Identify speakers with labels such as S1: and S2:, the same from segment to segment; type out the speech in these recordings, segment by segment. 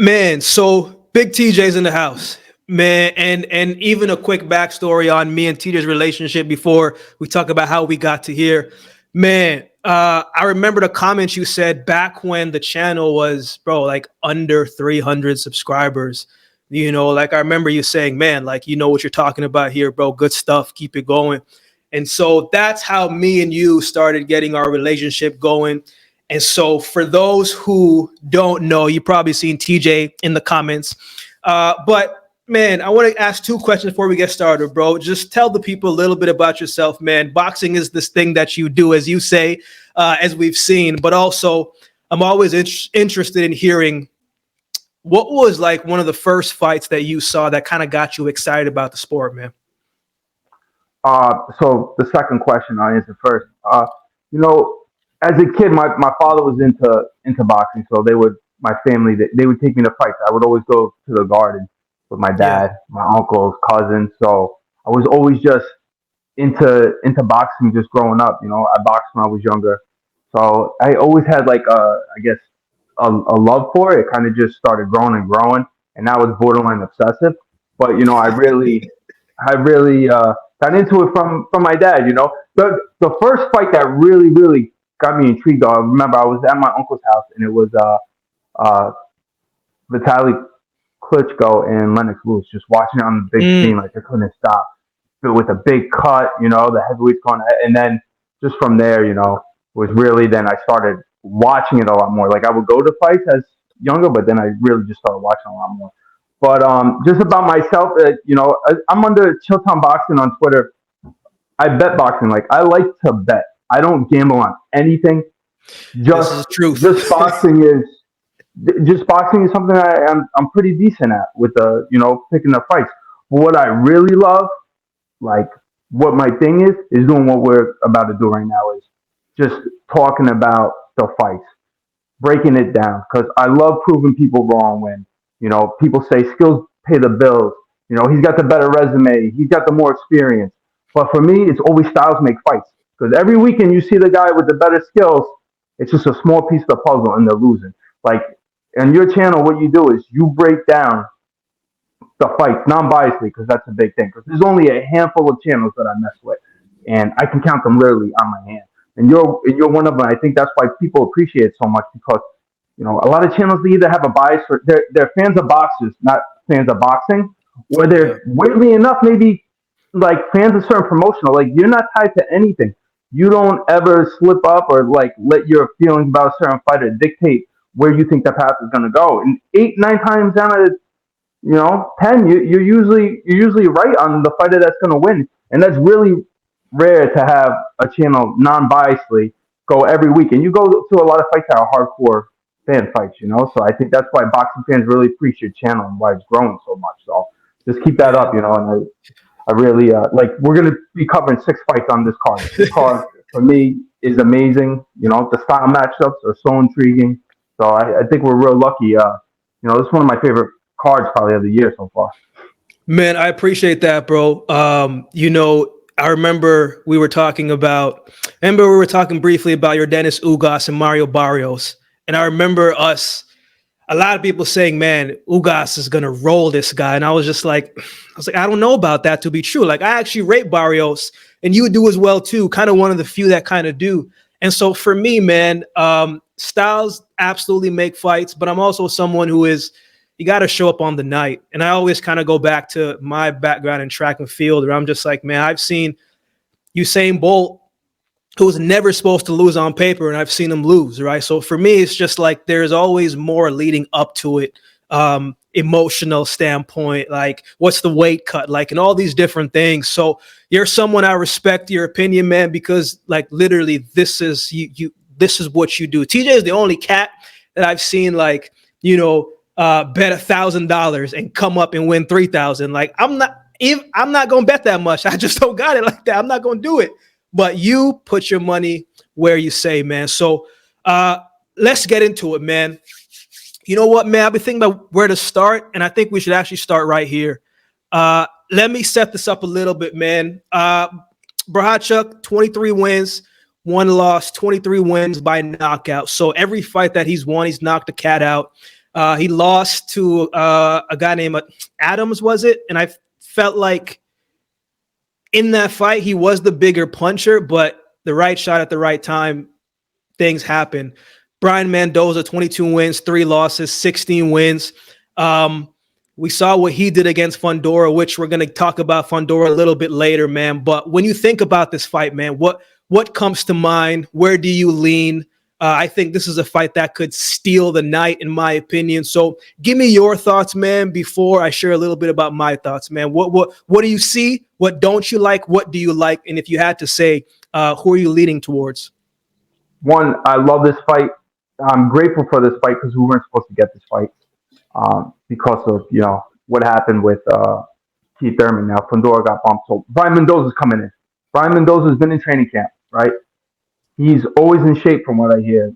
S1: Man, so Big TJ's in the house, man, and even a quick backstory on me and TJ's relationship before we talk about how we got to here. Man, I remember the comments you said back when the channel was, bro, like under 300 subscribers. You know, like I remember you saying, man, like, you know what you're talking about here, bro. Good stuff. Keep it going. And so that's how me and you started getting our relationship going. And so for those who don't know, you probably seen TJ in the comments. But man, I want to ask two questions before we get started, bro. Just tell the people a little bit about yourself, man. Boxing is this thing that you do, as you say, as we've seen. But also, I'm always interested in hearing what was like one of the first fights that you saw that kind of got you excited about the sport, man.
S2: So the second question I'll answer first. You know, as a kid, my father was into boxing, so my family they would take me to fights. I would always go to the garden with my dad, my uncles, cousins. So I was always just into boxing, just growing up. You know, I boxed when I was younger, so I always had like I guess a love for it. It kind of just started growing and growing, and now it's borderline obsessive. But you know, I really got into it from my dad. You know, the first fight that really got me intrigued. I remember I was at my uncle's house, and it was uh, Vitaly Klitschko and Lennox Lewis. Just watching it on the big screen, like I couldn't stop. But with a big cut, you know, the heavyweights going, and then just from there, you know, was really then I started watching it a lot more. Like I would go to fights as younger, but then I really just started watching a lot more. But just about myself, you know, I'm under ChillTown Boxing on Twitter. I bet boxing. Like I like to bet. I don't gamble on anything.
S1: This is truth.
S2: Just boxing is something I'm pretty decent at with you know, picking the fights. But what I really love, like what my thing is doing what we're about to do right now is just talking about the fights, breaking it down. Because I love proving people wrong when, you know, people say skills pay the bills. You know, he's got the better resume. He's got the more experience. But for me, it's always styles make fights. Because every weekend you see the guy with the better skills, it's just a small piece of the puzzle and they're losing. Like, on your channel, what you do is you break down the fights non-biasedly, because that's a big thing. Because there's only a handful of channels that I mess with. And I can count them literally on my hand. And you're one of them. I think that's why people appreciate it so much, because you know, a lot of channels, they either have a bias for they're fans of boxers, not fans of boxing, or they're weirdly enough maybe like fans of certain promotional. Like you're not tied to anything. You don't ever slip up or like let your feelings about a certain fighter dictate where you think the path is going to go. And 8-9 times out of 10, you're usually right on the fighter that's going to win. And that's really rare to have a channel non-biasedly go every week. And you go to a lot of fights that are hardcore fan fights, you know. So I think that's why boxing fans really appreciate your channel and why it's growing so much. So just keep that up, you know. And I really like. We're gonna be covering 6 fights on this card. This card for me is amazing. You know, the style matchups are so intriguing. So I think we're real lucky. You know, this is one of my favorite cards probably of the year so far.
S1: Man, I appreciate that, bro. You know, I remember we were talking briefly about your Dennis Ugas and Mario Barrios. And I remember a lot of people saying, man, Ugas is going to roll this guy. And I was like, I don't know about that to be true. Like, I actually rate Barrios, and you do as well, too. Kind of one of the few that kind of do. And so for me, man, styles absolutely make fights, but I'm also someone who you got to show up on the night. And I always kind of go back to my background in track and field, where I'm just like, man, I've seen Usain Bolt, who was never supposed to lose on paper, and I've seen him lose, right? So for me, it's just like there's always more leading up to it, emotional standpoint, like what's the weight cut, like, and all these different things. So you're someone I respect your opinion, man, because like literally this is this is what you do. TJ is the only cat that I've seen like, you know, bet $1,000 and come up and win 3,000. Like I'm not gonna bet that much. I just don't got it like that. I'm not gonna do it. But you put your money where you say, man. So let's get into it, man. You know what, man? I've been thinking about where to start, and I think we should actually start right here. Let me set this up a little bit, man. Bohachuk, 23 wins, 1 loss, 23 wins by knockout. So every fight that he's won, he's knocked the cat out. He lost to a guy named Adams, was it? And I felt like in that fight, he was the bigger puncher, but the right shot at the right time, things happen. Brian Mendoza, 22 wins, 3 losses, 16 wins. We saw what he did against Fundora, which we're going to talk about Fundora a little bit later, man. But when you think about this fight, man, what comes to mind? Where do you lean? I think this is a fight that could steal the night, in my opinion. So give me your thoughts, man, before I share a little bit about my thoughts, man. What do you see? What don't you like? What do you like? And if you had to say, who are you leaning towards?
S2: One, I love this fight. I'm grateful for this fight because we weren't supposed to get this fight because of, what happened with Keith Thurman. Now, Fundora got bumped. So Brian Mendoza's coming in. Brian Mendoza's been in training camp, right? He's always in shape from what I hear.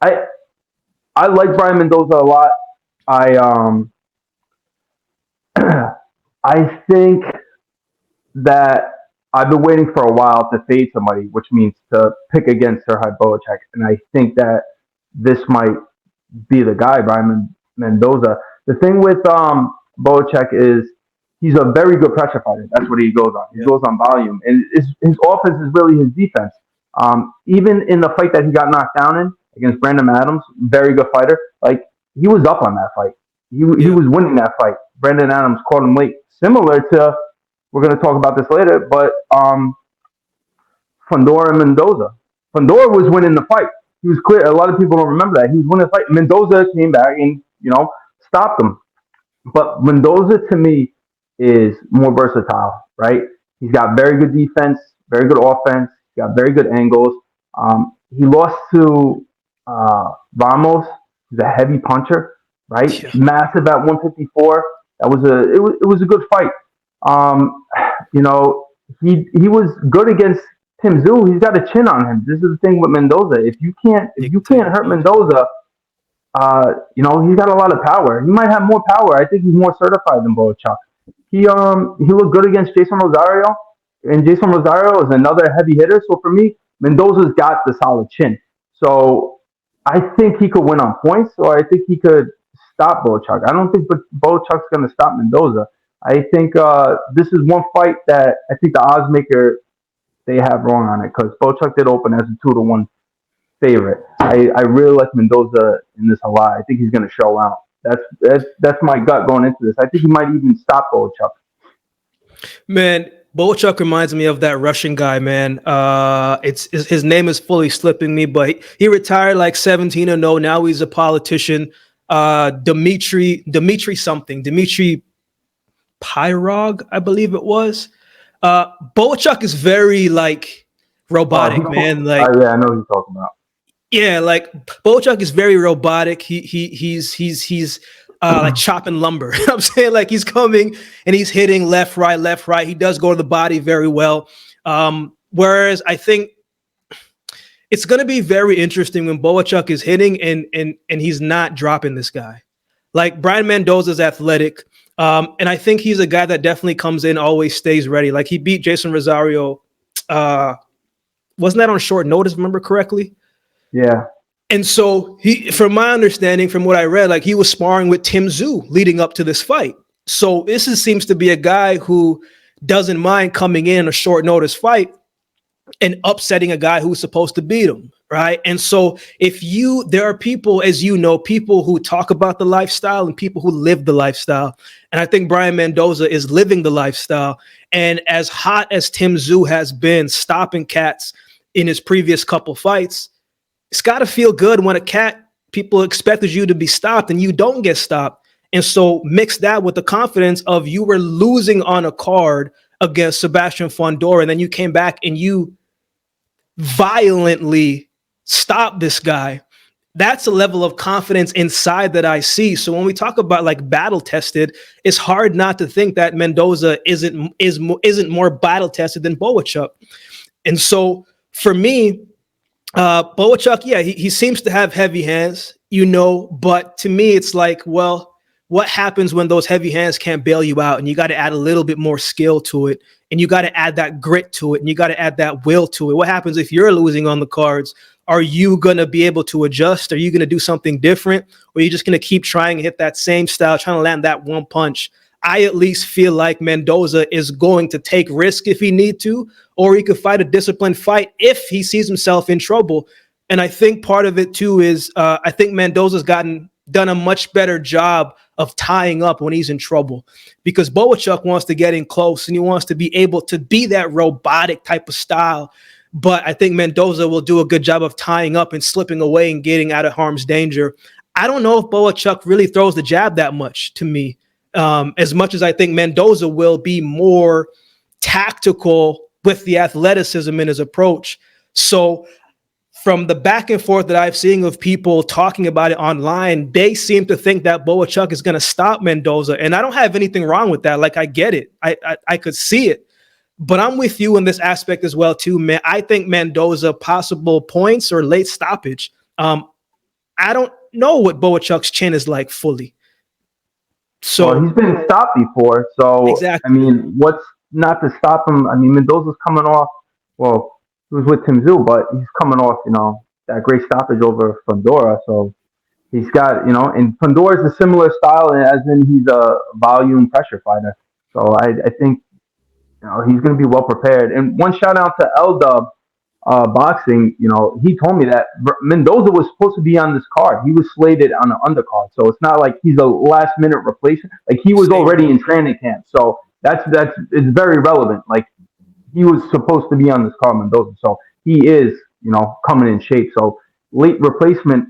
S2: I like Brian Mendoza a lot. I think that I've been waiting for a while to fade somebody, which means to pick against Serhii Bohachuk. And I think that this might be the guy, Brian Mendoza. The thing with Bohachuk is he's a very good pressure fighter. That's what he goes on. He goes on volume. And his offense is really his defense. Even in the fight that he got knocked down in against Brandon Adams, very good fighter, like he was up on that fight. He was winning that fight. Brandon Adams caught him late. Similar to, we're going to talk about this later, but Fundora and Mendoza. Fundora was winning the fight. He was clear. A lot of people don't remember that. He was winning the fight. Mendoza came back and, stopped him. But Mendoza, to me, is more versatile, right? He's got very good defense, very good offense. He's got very good angles. He lost to Ramos, who's a heavy puncher, right?
S1: Yeah.
S2: Massive at 154. It was a good fight. He was good against Tszyu. He's got a chin on him. This is the thing with Mendoza. If you can't hurt Mendoza, he's got a lot of power. He might have more power. I think he's more certified than Bohachuk. He looked good against Jason Rosario, and Jason Rosario is another heavy hitter. So for me, Mendoza's got the solid chin. So I think he could win on points, or I think he could stop Bohachuk. I don't think Bohachuk's going to stop Mendoza. I think this is one fight that I think the odds maker, they have wrong on it, because Bohachuk did open as a 2-1 favorite. I really like Mendoza in this a lot. I think he's going to show out. That's my gut going into this. I think he might even stop Bohachuk.
S1: Man, Bohachuk reminds me of that Russian guy, man. His name is fully slipping me, but he retired like 17-0. Now he's a politician. Dmitry Pyrog, I believe it was. Bohachuk is very robotic, man.
S2: Yeah, I know what you're talking about.
S1: Yeah, Bohachuk is very robotic. He's like chopping lumber. You know what I'm saying, he's coming and he's hitting left, right. He does go to the body very well. Whereas I think it's going to be very interesting when Bohachuk is hitting and he's not dropping this guy. Like Brian Mendoza's athletic. And I think he's a guy that definitely comes in, always stays ready. Like he beat Jason Rosario. Wasn't that on short notice, if I remember correctly?
S2: Yeah.
S1: And so from my understanding, from what I read, he was sparring with Tszyu leading up to this fight. So this seems to be a guy who doesn't mind coming in a short notice fight and upsetting a guy who's supposed to beat him, right? And so there are people, as you know, people who talk about the lifestyle and people who live the lifestyle. And I think Brian Mendoza is living the lifestyle. And as hot as Tszyu has been stopping cats in his previous couple fights, it's got to feel good when people expected you to be stopped and you don't get stopped. And so mix that with the confidence of you were losing on a card against Sebastian Fundora, and then you came back and you violently stopped this guy. That's a level of confidence inside that I see. So when we talk about battle tested, it's hard not to think that Mendoza isn't more battle tested than Bohachuk. And so for me, Bohachuk, yeah, he seems to have heavy hands, but to me, it's what happens when those heavy hands can't bail you out? And you got to add a little bit more skill to it, and you got to add that grit to it, and you got to add that will to it. What happens if you're losing on the cards are you going to be able to adjust? Are you going to do something different? Or are you just going to keep trying to hit that same style, trying to land that one punch? I at least feel like Mendoza is going to take risk if he need to, or he could fight a disciplined fight if he sees himself in trouble. And I think part of it too is I think Mendoza's done a much better job of tying up when he's in trouble, because Bohachuk wants to get in close and he wants to be able to be that robotic type of style. But I think Mendoza will do a good job of tying up and slipping away and getting out of harm's danger. I don't know if Bohachuk really throws the jab that much to me. As much as I think Mendoza will be more tactical with the athleticism in his approach. So from the back and forth that I've seen of people talking about it online, they seem to think that Bohachuk is going to stop Mendoza. And I don't have anything wrong with that. Like, I get it. I could see it. But I'm with you in this aspect as well, too, man. I think Mendoza, possible points or late stoppage. I don't know what Bohachuk's chin is like fully. So
S2: well, he's been stopped before, so exactly. I mean, what's not to stop him? I mean, Mendoza's coming off. Well, he was with Tszyu, but he's coming off, that great stoppage over Fundora. So he's got, and Fundora is a similar style, as in he's a volume pressure fighter. So I think, he's going to be well prepared. And one shout out to L-Dub Boxing. He told me that Mendoza was supposed to be on this card. He was slated on an undercard, so it's not like he's a last minute replacement. Like, he was already in training camp, so it's very relevant. Like, he was supposed to be on this card, Mendoza, so he is coming in shape. So late replacement,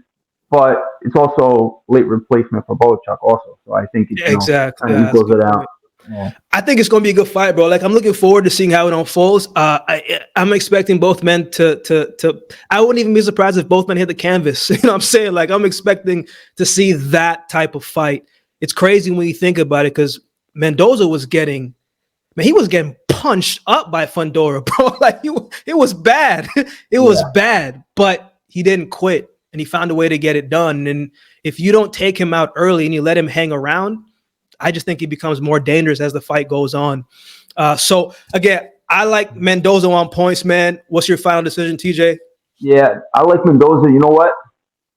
S2: but it's also late replacement for Bohachuk also. So I think it
S1: exactly
S2: kind of equals it out. Yeah.
S1: I think it's going to be a good fight, bro. Like, I'm looking forward to seeing how it unfolds. I'm expecting both men to I wouldn't even be surprised if both men hit the canvas. You know what I'm saying? Like, I'm expecting to see that type of fight. It's crazy when you think about it, because Mendoza was getting punched up by Fundora, bro. Like, it was bad. It was bad, but he didn't quit and he found a way to get it done. And if you don't take him out early and you let him hang around, I just think he becomes more dangerous as the fight goes on. So again, I like Mendoza on points, man. What's your final decision, TJ?
S2: Yeah, I like Mendoza. You know what?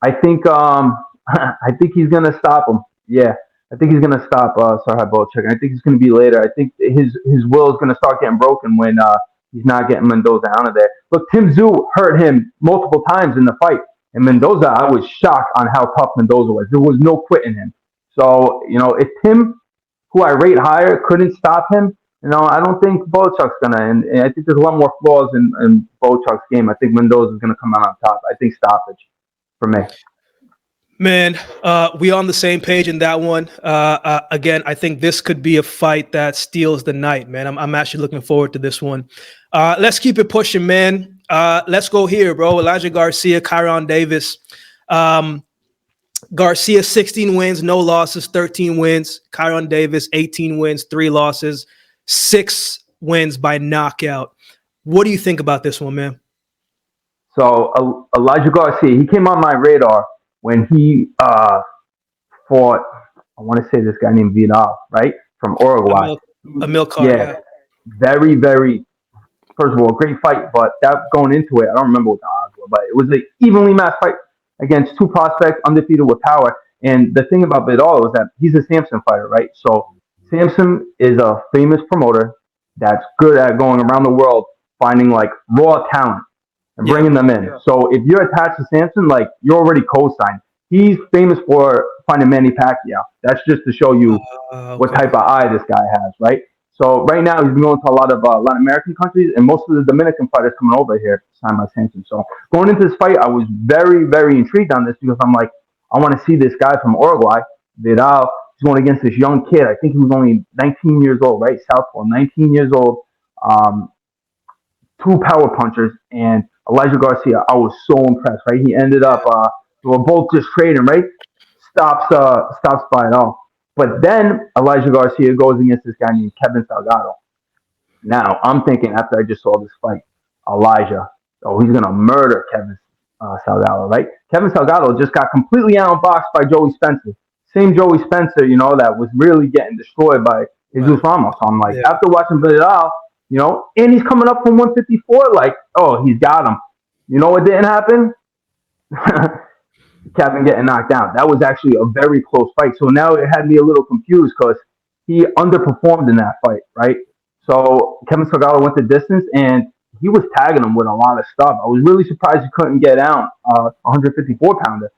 S2: I think I think he's gonna stop him. Yeah, I think he's gonna stop Serhii Bohachuk. I think it's gonna be later. I think his will is gonna start getting broken when he's not getting Mendoza out of there. Look, Tszyu hurt him multiple times in the fight, and Mendoza, I was shocked on how tough Mendoza was. There was no quitting him. So, if Tim, who I rate higher, couldn't stop him, I don't think Bohachuk's gonna. And I think there's a lot more flaws in Bohachuk's game. I think Mendoza's gonna come out on top. I think stoppage for me.
S1: Man, we on the same page in that one. Again, I think this could be a fight that steals the night, man. I'm actually looking forward to this one. Let's keep it pushing, man. Let's go here, bro. Elijah Garcia, Kyrone Davis. Garcia, 16 wins, no losses, 13 wins. Kyrone Davis, 18 wins, 3 losses, 6 wins by knockout. What do you think about this one, man?
S2: So Elijah Garcia, he came on my radar when he fought, I want to say this guy named Vidal, right? From Uruguay.
S1: Emil Carr, yeah.
S2: Very, very, first of all, great fight, but that going into it, I don't remember what the odds were, but it was an evenly matched fight against 2 prospects, undefeated with power. And the thing about Vidal is that he's a Samson fighter, right? So Samson is a famous promoter that's good at going around the world, finding like raw talent and bringing them in. Yeah. So if you're attached to Samson, like, you're already co-signed. He's famous for finding Manny Pacquiao. That's just to show you what type of eye this guy has, right? So right now he's been going to a lot of Latin American countries, and most of the Dominican fighters coming over here signed by Samson. So going into this fight, I was very, very intrigued on this, because I'm like, I want to see this guy from Uruguay, Vidal. He's going against this young kid. I think he was only 19 years old, right? Southpaw, 19 years old. 2 power punchers, and Elijah Garcia, I was so impressed, right? He ended up, they were both just trading, right? Stops by it all. But then Elijah Garcia goes against this guy named Kevin Salgado. Now, I'm thinking, after I just saw this fight, Elijah, he's going to murder Kevin Salgado, right? Kevin Salgado just got completely outboxed by Joey Spencer. Same Joey Spencer, that was really getting destroyed by Jesus Ramos. So I'm like, after watching Vidal, and he's coming up from 154, like, he's got him. You know what didn't happen? Kevin getting knocked down. That was actually a very close fight. So now it had me a little confused because he underperformed in that fight, right? So Kevin Salgado went the distance and he was tagging him with a lot of stuff. I was really surprised he couldn't get out 154 pounder.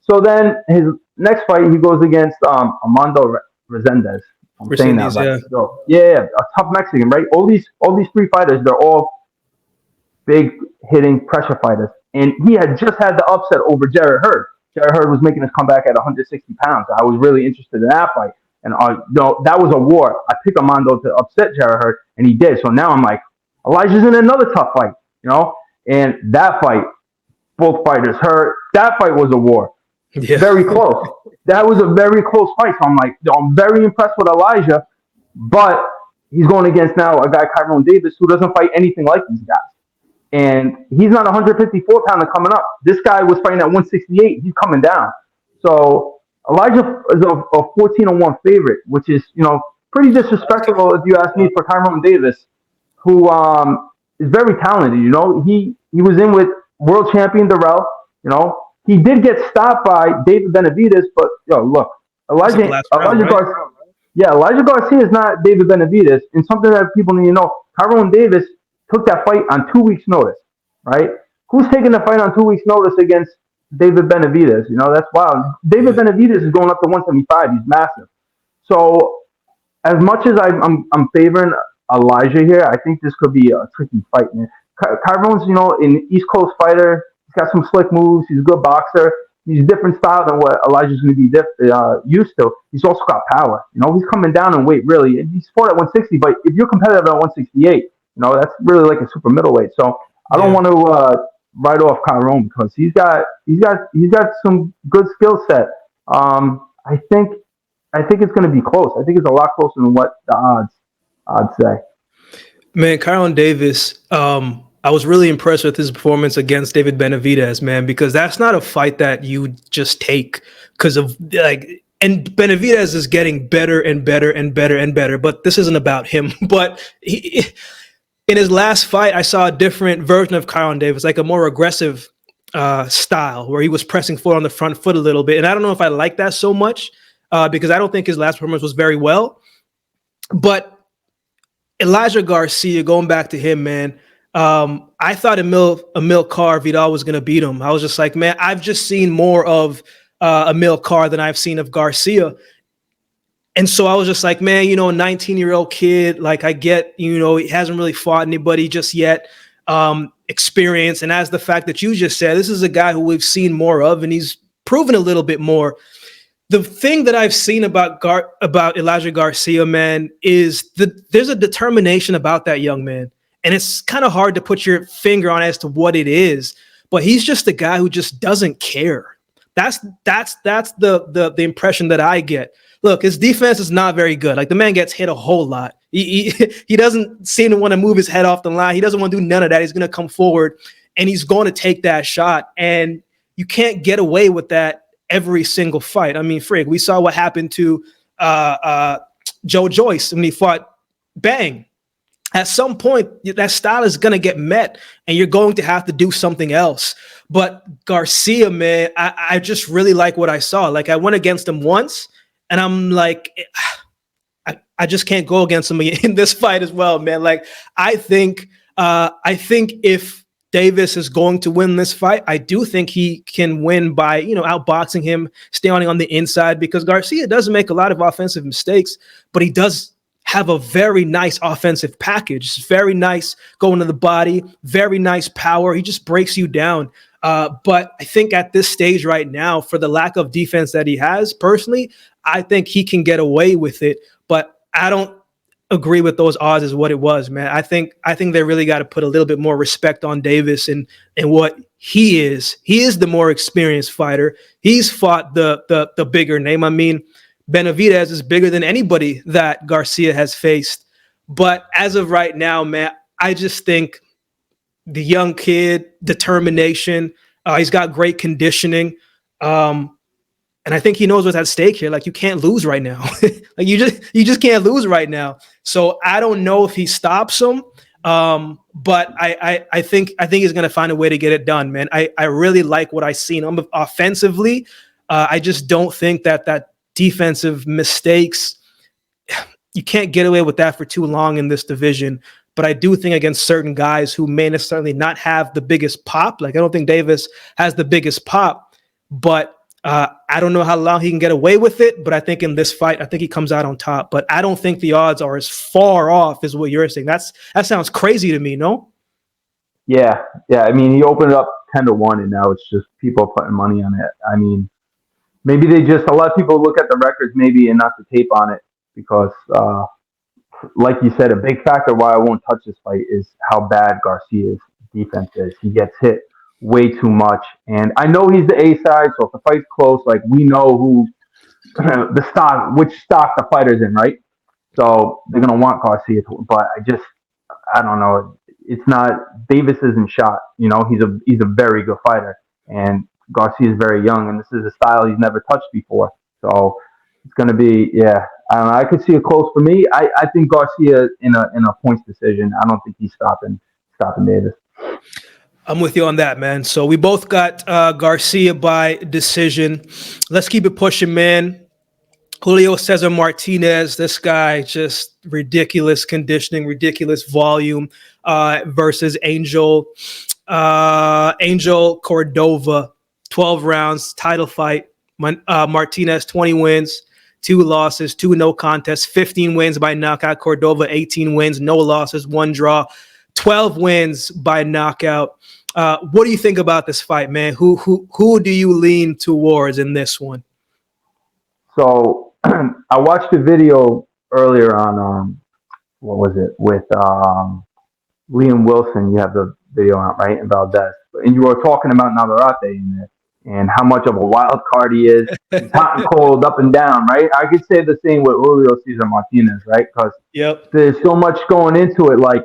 S2: So then his next fight, he goes against Armando Resendez. I'm saying that right.
S1: Yeah.
S2: So, yeah, a tough Mexican, right? All these three fighters, they're all big hitting pressure fighters. And he had just had the upset over Jarrett Hurd. Jarrett Hurd was making his comeback at 160 pounds. I was really interested in that fight. And that was a war. I picked Armando to upset Jarrett Hurd, and he did. So now I'm like, Elijah's in another tough fight, And that fight, both fighters hurt. That fight was a war. Yeah. Very close. That was a very close fight. So I'm like, I'm very impressed with Elijah, but he's going against now a guy, Kyrone Davis, who doesn't fight anything like these guys. And he's not 154 pounder coming up. This guy was fighting at 168. He's coming down. So Elijah is a 14-1 favorite, which is, pretty disrespectful if you ask me for Kyrone Davis, who is very talented. He was in with world champion Darrell. He did get stopped by David Benavidez, but look, Elijah Garcia is not David Benavidez, and something that people need to know. Kyrone Davis took that fight on 2 weeks' notice, right? Who's taking the fight on 2 weeks' notice against David Benavidez? That's wild. David Benavidez is going up to 175. He's massive. So, as much as I'm favoring Elijah here, I think this could be a tricky fight, man. Kyrone's, an East Coast fighter. He's got some slick moves. He's a good boxer. He's a different style than what Elijah's going to be used to. He's also got power. He's coming down in weight, really. He's fought at 160, but if you're competitive at 168, that's really like a super middleweight. So I don't want to write off Kyrone because he's got some good skill set. I think it's going to be close. I think it's a lot closer than what the odds say.
S1: Man, Kyrone Davis, I was really impressed with his performance against David Benavidez, man, because that's not a fight that you just take because of and Benavidez is getting better and better and better and better, but this isn't about him. But in his last fight, I saw a different version of Kyrone Davis, like a more aggressive style where he was pressing forward on the front foot a little bit. And I don't know if I like that so much because I don't think his last performance was very well. But Elijah Garcia, going back to him, man, I thought Amilcar Vidal was going to beat him. I was just like, man, I've just seen more of Amilcar than I've seen of Garcia. And so I was just like, man, a 19-year-old kid, like I get, he hasn't really fought anybody just yet, experience. And as the fact that you just said, this is a guy who we've seen more of, and he's proven a little bit more. The thing that I've seen about Elijah Garcia, man, is there's a determination about that young man. And it's kind of hard to put your finger on as to what it is, but he's just a guy who just doesn't care. That's the impression that I get. Look, his defense is not very good. Like the man gets hit a whole lot. He doesn't seem to want to move his head off the line. He doesn't want to do none of that. He's going to come forward and he's going to take that shot. And you can't get away with that every single fight. I mean, frig, we saw what happened to Joe Joyce when he fought Bang. At some point, that style is going to get met, and you're going to have to do something else. But Garcia, man, I just really like what I saw. Like, I went against him once, and I'm like, I just can't go against him in this fight as well, man. Like, I think if Davis is going to win this fight, I do think he can win by, outboxing him, staying on the inside, because Garcia doesn't make a lot of offensive mistakes, but he does have a very nice offensive package. It's very nice going to the body, very nice power. He just breaks you down. But I think at this stage right now, for the lack of defense that he has, personally, I think he can get away with it. But I don't agree with those odds as what it was, man. I think they really got to put a little bit more respect on Davis and what he is. He is the more experienced fighter. He's fought the bigger name. I mean, Benavidez is bigger than anybody that Garcia has faced. But as of right now, man, I just think the young kid, determination, he's got great conditioning. And I think he knows what's at stake here. Like, you can't lose right now. Like, you just can't lose right now. So I don't know if he stops him. But I think he's going to find a way to get it done, man. I really like what I seen offensively. I just don't think that defensive mistakes, you can't get away with that for too long in this division. But I do think against certain guys who may necessarily not have the biggest pop, like I don't think Davis has the biggest pop, but I don't know how long he can get away with it. But I think in this fight, I think he comes out on top. But I don't think the odds are as far off as what you're saying. That sounds crazy to me, no?
S2: Yeah. I mean, he opened it up 10-1, and now it's just people putting money on it. I mean, maybe a lot of people look at the records maybe and not the tape on it because, like you said, a big factor why I won't touch this fight is how bad Garcia's defense is. He gets hit way too much, and I know he's the A side, so if the fight's close, like we know who which stock the fighter's in, right? So they're gonna want Garcia, but I don't know. It's not, Davis isn't shot. You know, he's a very good fighter, and Garcia is very young, and this is a style he's never touched before. So it's gonna be, yeah. I don't know. I could see it close for me. I think Garcia in a points decision. I don't think he's stopping Davis.
S1: I'm with you on that, man. So we both got Garcia by decision. Let's keep it pushing, man. Julio Cesar Martinez, this guy, just ridiculous conditioning, ridiculous volume versus Angel Cordova, 12 rounds, title fight. Martinez, 20 wins, 2 losses, 2 no contests, 15 wins by knockout. Cordova, 18 wins, no losses, 1 draw, 12 wins by knockout. What do you think about this fight, man? Who do you lean towards in this one?
S2: So I watched a video earlier on what was it with Liam Wilson? You have the video out, right? And Valdez, and you were talking about Navarrete in it and how much of a wild card he is. He's hot and cold, up and down, right? I could say the same with Julio Cesar Martinez, right? Because there's so much going into it. Like,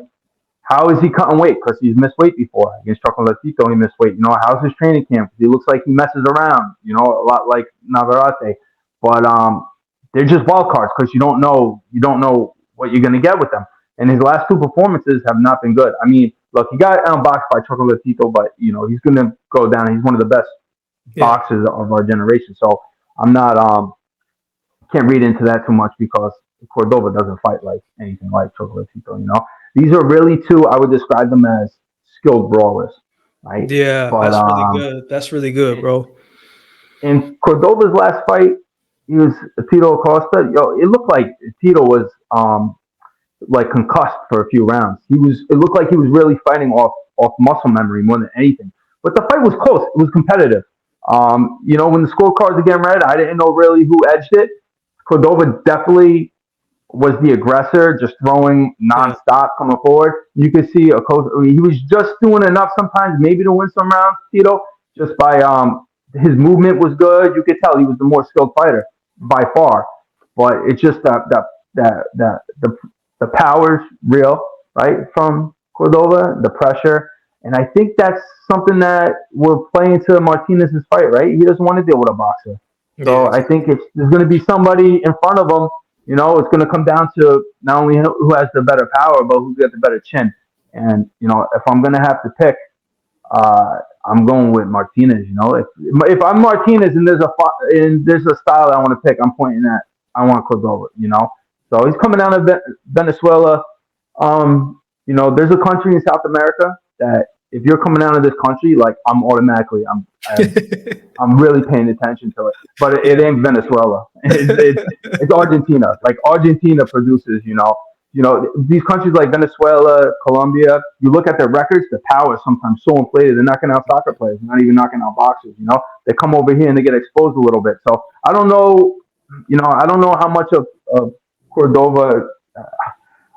S2: how is he cutting weight? Because he's missed weight before. Against Chocolatito, he missed weight. You know, how's his training camp? He looks like he messes around, you know, a lot like Navarrete. But they're just wild cards because you don't know what you're going to get with them. And his last 2 performances have not been good. I mean, look, he got outboxed by Chocolatito, but, you know, he's going to go down. He's one of the best boxers of our generation. So I'm not can't read into that too much because Cordova doesn't fight like anything like Chocolatito, you know. These are really 2, I would describe them as skilled brawlers, right?
S1: Yeah, but, that's really good. That's really good, bro.
S2: In Cordova's last fight, he was Tito Acosta. It looked like Tito was like concussed for a few rounds. It looked like he was really fighting off muscle memory more than anything. But the fight was close. It was competitive. You know, when the scorecards are getting read, I didn't know really who edged it. Cordova definitely was the aggressor, just throwing nonstop, coming forward. You could see he was just doing enough sometimes, maybe to win some rounds. Tito, just by his movement was good. You could tell he was the more skilled fighter by far. But it's just the power's real, right, from Cordova, the pressure. And I think that's something that will play into Martinez's fight, right? He doesn't want to deal with a boxer. So I think there's going to be somebody in front of him. You know, it's going to come down to not only who has the better power, but who's got the better chin. And, you know, if I'm going to have to pick, I'm going with Martinez. You know, if I'm Martinez and there's a style I want to pick, I'm pointing at, I want Cordova, you know. So he's coming down to Venezuela. You know, there's a country in South America that if you're coming out of this country, like I'm really paying attention to it. But it ain't Venezuela. It's Argentina. Like Argentina produces, you know, these countries like Venezuela, Colombia. You look at their records, the power is sometimes so inflated. They're knocking out soccer players, not even knocking out boxers. You know, they come over here and they get exposed a little bit. So I don't know. You know, I don't know how much of Cordova.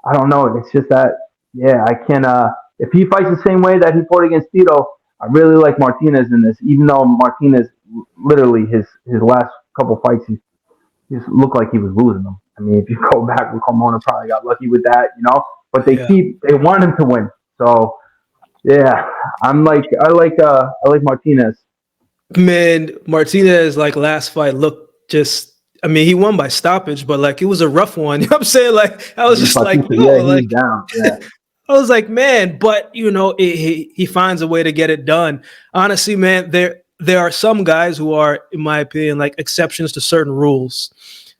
S2: I don't know. It's just that. Yeah, I can. If he fights the same way that he fought against Tito, I really like Martinez in this. Even though Martinez, literally his last couple fights, he just looked like he was losing them. I mean, if you go back, Carmona probably got lucky with that, you know. But they want him to win. So yeah, I like Martinez.
S1: Man, Martinez, like last fight looked just. I mean, he won by stoppage, but like it was a rough one. You know what I'm saying? Like I was just like,
S2: he's down. Yeah.
S1: I was like, man, but he finds a way to get it done. Honestly, man, there are some guys who are, in my opinion, like exceptions to certain rules.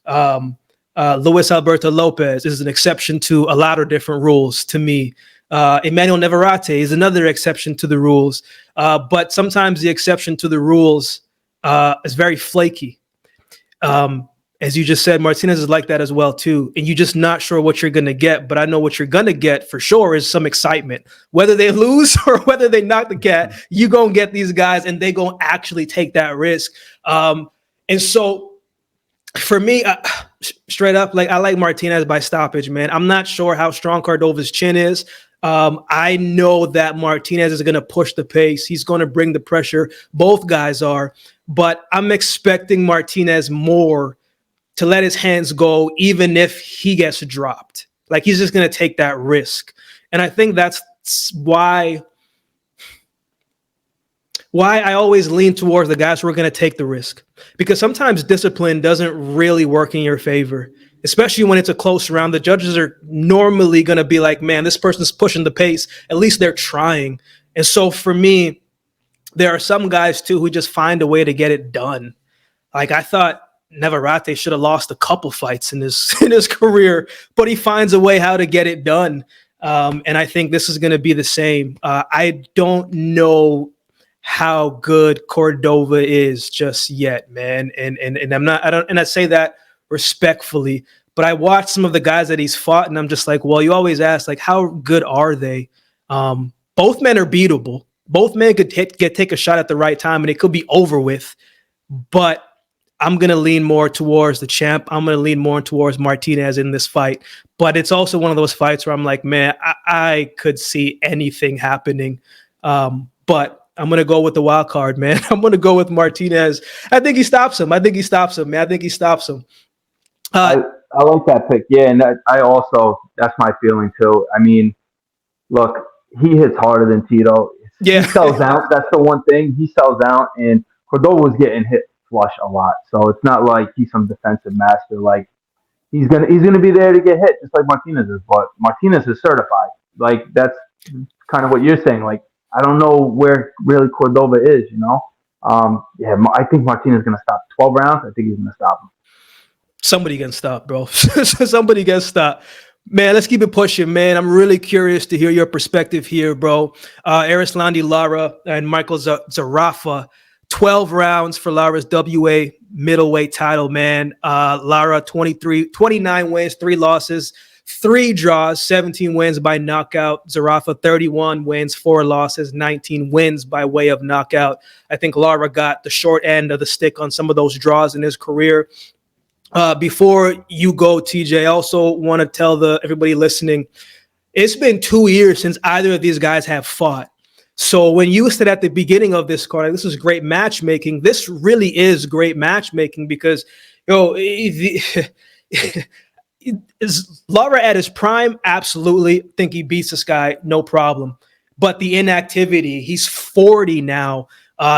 S1: Luis Alberto Lopez is an exception to a lot of different rules to me. Emmanuel Navarrete is another exception to the rules. But sometimes the exception to the rules is very flaky. As you just said, Martinez is like that as well, too. And you're just not sure what you're going to get. But I know what you're going to get for sure is some excitement. Whether they lose or whether they knock the cat, you're going to get these guys and they going to actually take that risk. And so for me, straight up, like I like Martinez by stoppage, man. I'm not sure how strong Cordova's chin is. I know that Martinez is going to push the pace. He's going to bring the pressure. Both guys are. But I'm expecting Martinez more to let his hands go, even if he gets dropped. Like, he's just going to take that risk. And I think that's why I always lean towards the guys who are going to take the risk. Because sometimes discipline doesn't really work in your favor, especially when it's a close round. The judges are normally going to be like, man, this person's pushing the pace. At least they're trying. And so for me, there are some guys, too, who just find a way to get it done. Like, I thought Navarrete should have lost a couple fights in his career, but he finds a way how to get it done. And I think this is going to be the same. I don't know how good Cordova is just yet, man. And I say that respectfully, but I watched some of the guys that he's fought, and I'm just like, well, you always ask, like, how good are they? Both men are beatable. Both men could take a shot at the right time, and it could be over with. But I'm going to lean more towards the champ. I'm going to lean more towards Martinez in this fight. But it's also one of those fights where I'm like, man, I could see anything happening. But I'm going to go with the wild card, man. I'm going to go with Martinez. I think he stops him, man. I think he stops him.
S2: I like that pick. Yeah, and that's my feeling too. I mean, look, he hits harder than Tito.
S1: Yeah.
S2: He sells out. That's the one thing. He sells out, and Cordova was getting hit flush a lot. So it's not like he's some defensive master. Like, he's gonna be there to get hit, just like Martinez is. But Martinez is certified. Like, that's kind of what you're saying. Like, I don't know where really Cordova is. I think Martinez is gonna stop 12 rounds. I think he's gonna stop him.
S1: Somebody gets stopped, bro. Somebody gets stopped. Man, let's keep it pushing, man. I'm really curious to hear your perspective here, bro. Erislandy, Lara, and Michael Zerafa. 12 rounds for Lara's WA middleweight title, man. Lara, 29 wins, 3 losses, 3 draws, 17 wins by knockout. Zerafa, 31 wins, 4 losses, 19 wins by way of knockout. I think Lara got the short end of the stick on some of those draws in his career. Before you go, TJ, I also want to tell everybody listening, it's been 2 years since either of these guys have fought. So when you said at the beginning of this card, this is great matchmaking, this really is great matchmaking because, is Lara at his prime? Absolutely. Think he beats this guy, no problem. But the inactivity, he's 40 now.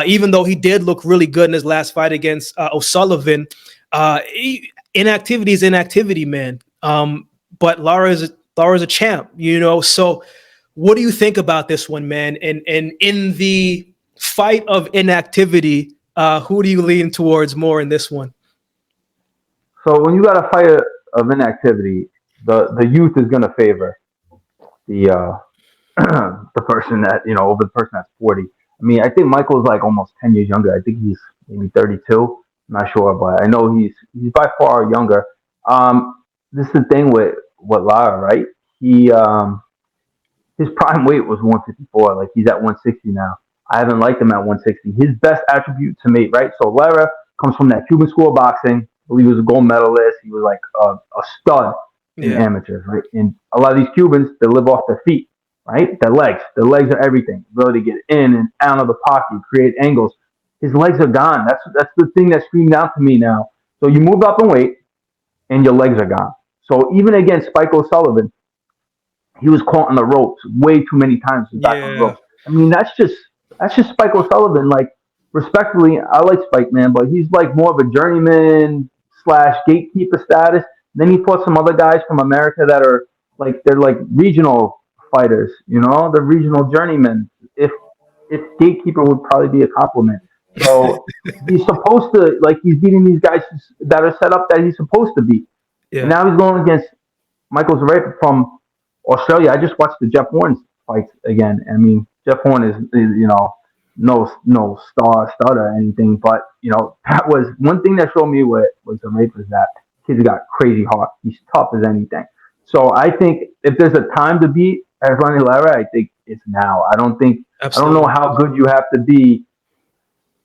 S1: Even though he did look really good in his last fight against O'Sullivan, inactivity is inactivity, man. But Lara is a champ, So what do you think about this one, man? And in the fight of inactivity, who do you lean towards more in this one?
S2: So when you got a fight of inactivity, the youth is going to favor the the person that over the person that's 40. I mean, I think Michael's like almost 10 years younger. I think he's maybe 32. I'm not sure, but I know he's by far younger. This is the thing with Lara, right? He his prime weight was 154. Like, he's at 160 now. I haven't liked him at 160. His best attribute to me, right? So Lara comes from that Cuban school of boxing. I believe he was a gold medalist. He was like a stud in amateurs, right? And a lot of these Cubans, they live off their feet, right? Their legs. Their legs are everything. Ability to get in and out of the pocket, create angles. His legs are gone. That's the thing that screamed out to me now. So you move up in weight, and your legs are gone. So even against Spike O'Sullivan, he was caught on the ropes way too many times. Back on the ropes. I mean, that's just Spike O'Sullivan. Like, respectfully, I like Spike, man, but he's like more of a journeyman / gatekeeper status. Then he fought some other guys from America that are like, they're like regional fighters, the regional journeymen. If gatekeeper would probably be a compliment. So he's supposed to, like, he's beating these guys that are set up that he's supposed to beat. And
S1: Yeah.
S2: now he's going against Michael Zerafa from Australia. I just watched the Jeff Horn fights again. I mean, Jeff Horn is no stud or anything, but that was one thing that showed me what Zerafa is that kid's got crazy heart. He's tough as anything. So I think if there's a time to beat Erislandy Lara, I think it's now. I don't know how good you have to be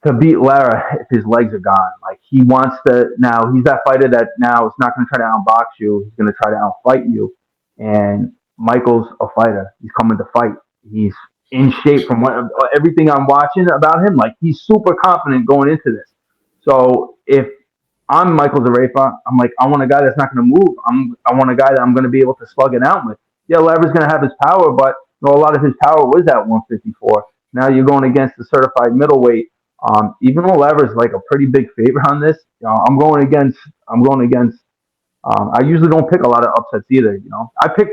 S2: to beat Lara if his legs are gone. Like, he wants to now. He's that fighter that now is not going to try to outbox you. He's going to try to outfight you. And Michael's a fighter. He's coming to fight. He's in shape from everything I'm watching about him. Like, he's super confident going into this. So if I'm Michael Zerafa, I'm like, I want a guy that's not going to move. I want a guy that I'm going to be able to slug it out with. Yeah, Lara's going to have his power, but a lot of his power was at 154. Now you're going against the certified middleweight. Even though Lara's like a pretty big favorite on this, I'm going against. I usually don't pick a lot of upsets either. I pick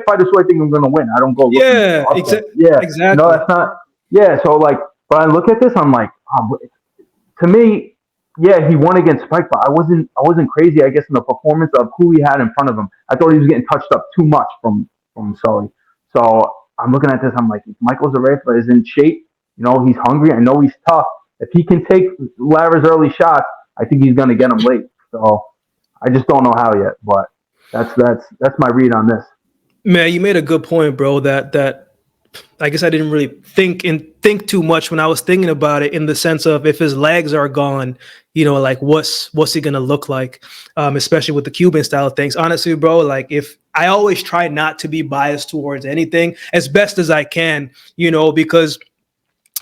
S2: fighters who I think I'm going to win. I don't go.
S1: Exactly.
S2: No, that's not. Yeah, so like, but I look at this, I'm like, to me, yeah, he won against Spike, but I wasn't crazy, I guess, in the performance of who he had in front of him. I thought he was getting touched up too much from Sully. So I'm looking at this, I'm like, if Michael Zerafa is in shape, he's hungry, I know he's tough. If he can take Lara's early shots, I think he's going to get him late. So I just don't know how yet, but that's my read on this.
S1: Man, you made a good point, bro. That I guess I didn't really think too much when I was thinking about it, in the sense of, if his legs are gone, like, what's he gonna look like, especially with the Cuban style of things. Honestly, bro, like, if I always try not to be biased towards anything as best as I can, because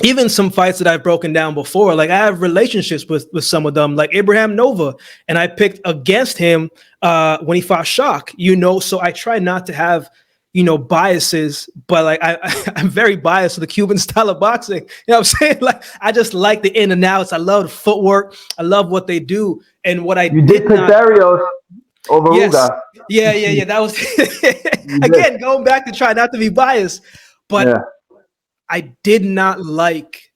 S1: even some fights that I've broken down before, like, I have relationships with some of them, like Abraham Nova, and I picked against him when he fought Shock, so I try not to have biases, but like, I'm very biased to the Cuban style of boxing. You know what I'm saying? Like, I just like the in and outs. I love the footwork. I love what they do. And what I did pick
S2: Darius over Ugas.
S1: Yeah. That was again going back to try not to be biased, but yeah. I did not like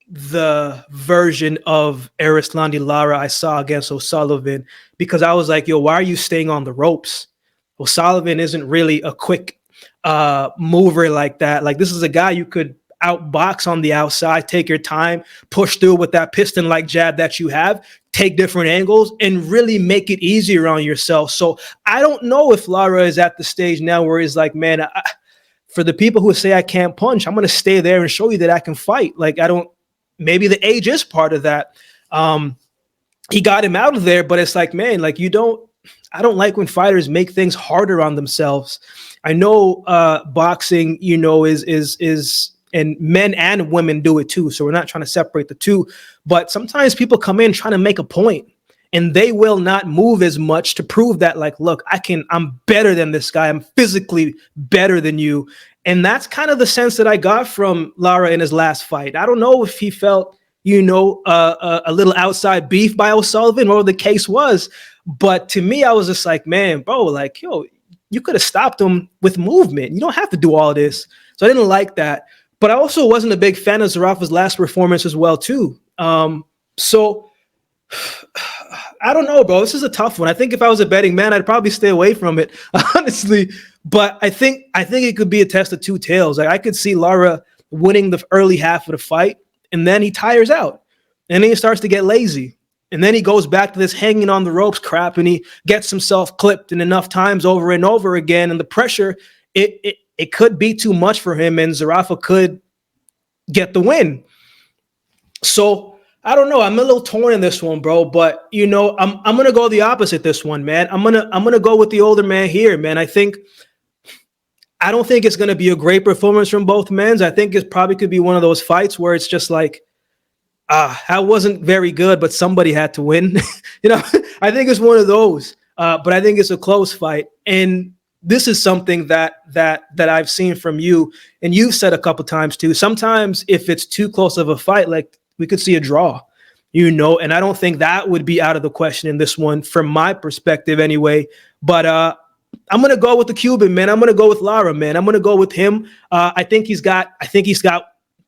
S1: the version of Erislandy Lara I saw against O'Sullivan, because I was like, yo, why are you staying on the ropes? O'Sullivan isn't really a quick mover like that. Like, this is a guy you could outbox on the outside, take your time, push through with that piston-like jab that you have, take different angles, and really make it easier on yourself. So I don't know if Lara is at the stage now where he's like, man, for the people who say I can't punch, I'm going to stay there and show you that I can fight. Like, maybe the age is part of that. He got him out of there, but it's like, man, like, I don't like when fighters make things harder on themselves. I know boxing, is, and men and women do it too. So we're not trying to separate the two, but sometimes people come in trying to make a point, and they will not move as much to prove that, like, look, I'm better than this guy. I'm physically better than you. And that's kind of the sense that I got from Lara in his last fight. I don't know if he felt, a little outside beef by O'Sullivan, or the case was. But to me, I was just like, man, bro, like, yo, you could have stopped him with movement. You don't have to do all this. So I didn't like that. But I also wasn't a big fan of Zerafa's last performance as well, too. So I don't know, bro. This is a tough one. I think if I was a betting man, I'd probably stay away from it, honestly. But I think it could be a test of two tails. Like, I could see Lara winning the early half of the fight, and then he tires out, and then he starts to get lazy. And then he goes back to this hanging on the ropes crap, and he gets himself clipped in enough times over and over again. And the pressure, it could be too much for him, and Zerafa could get the win. So I don't know. I'm a little torn in this one, bro. But I'm gonna go the opposite this one, man. I'm gonna go with the older man here, man. I don't think it's gonna be a great performance from both men. I think it probably could be one of those fights where it's just like, I wasn't very good, but somebody had to win. I think it's one of those, but I think it's a close fight. And this is something that I've seen from you, and you've said a couple times too. Sometimes if it's too close of a fight, like, we could see a draw, and I don't think that would be out of the question in this one, from my perspective anyway. But I'm gonna go with the Cuban, man. I'm gonna go with Lara, man. I'm gonna go with him. I think he's got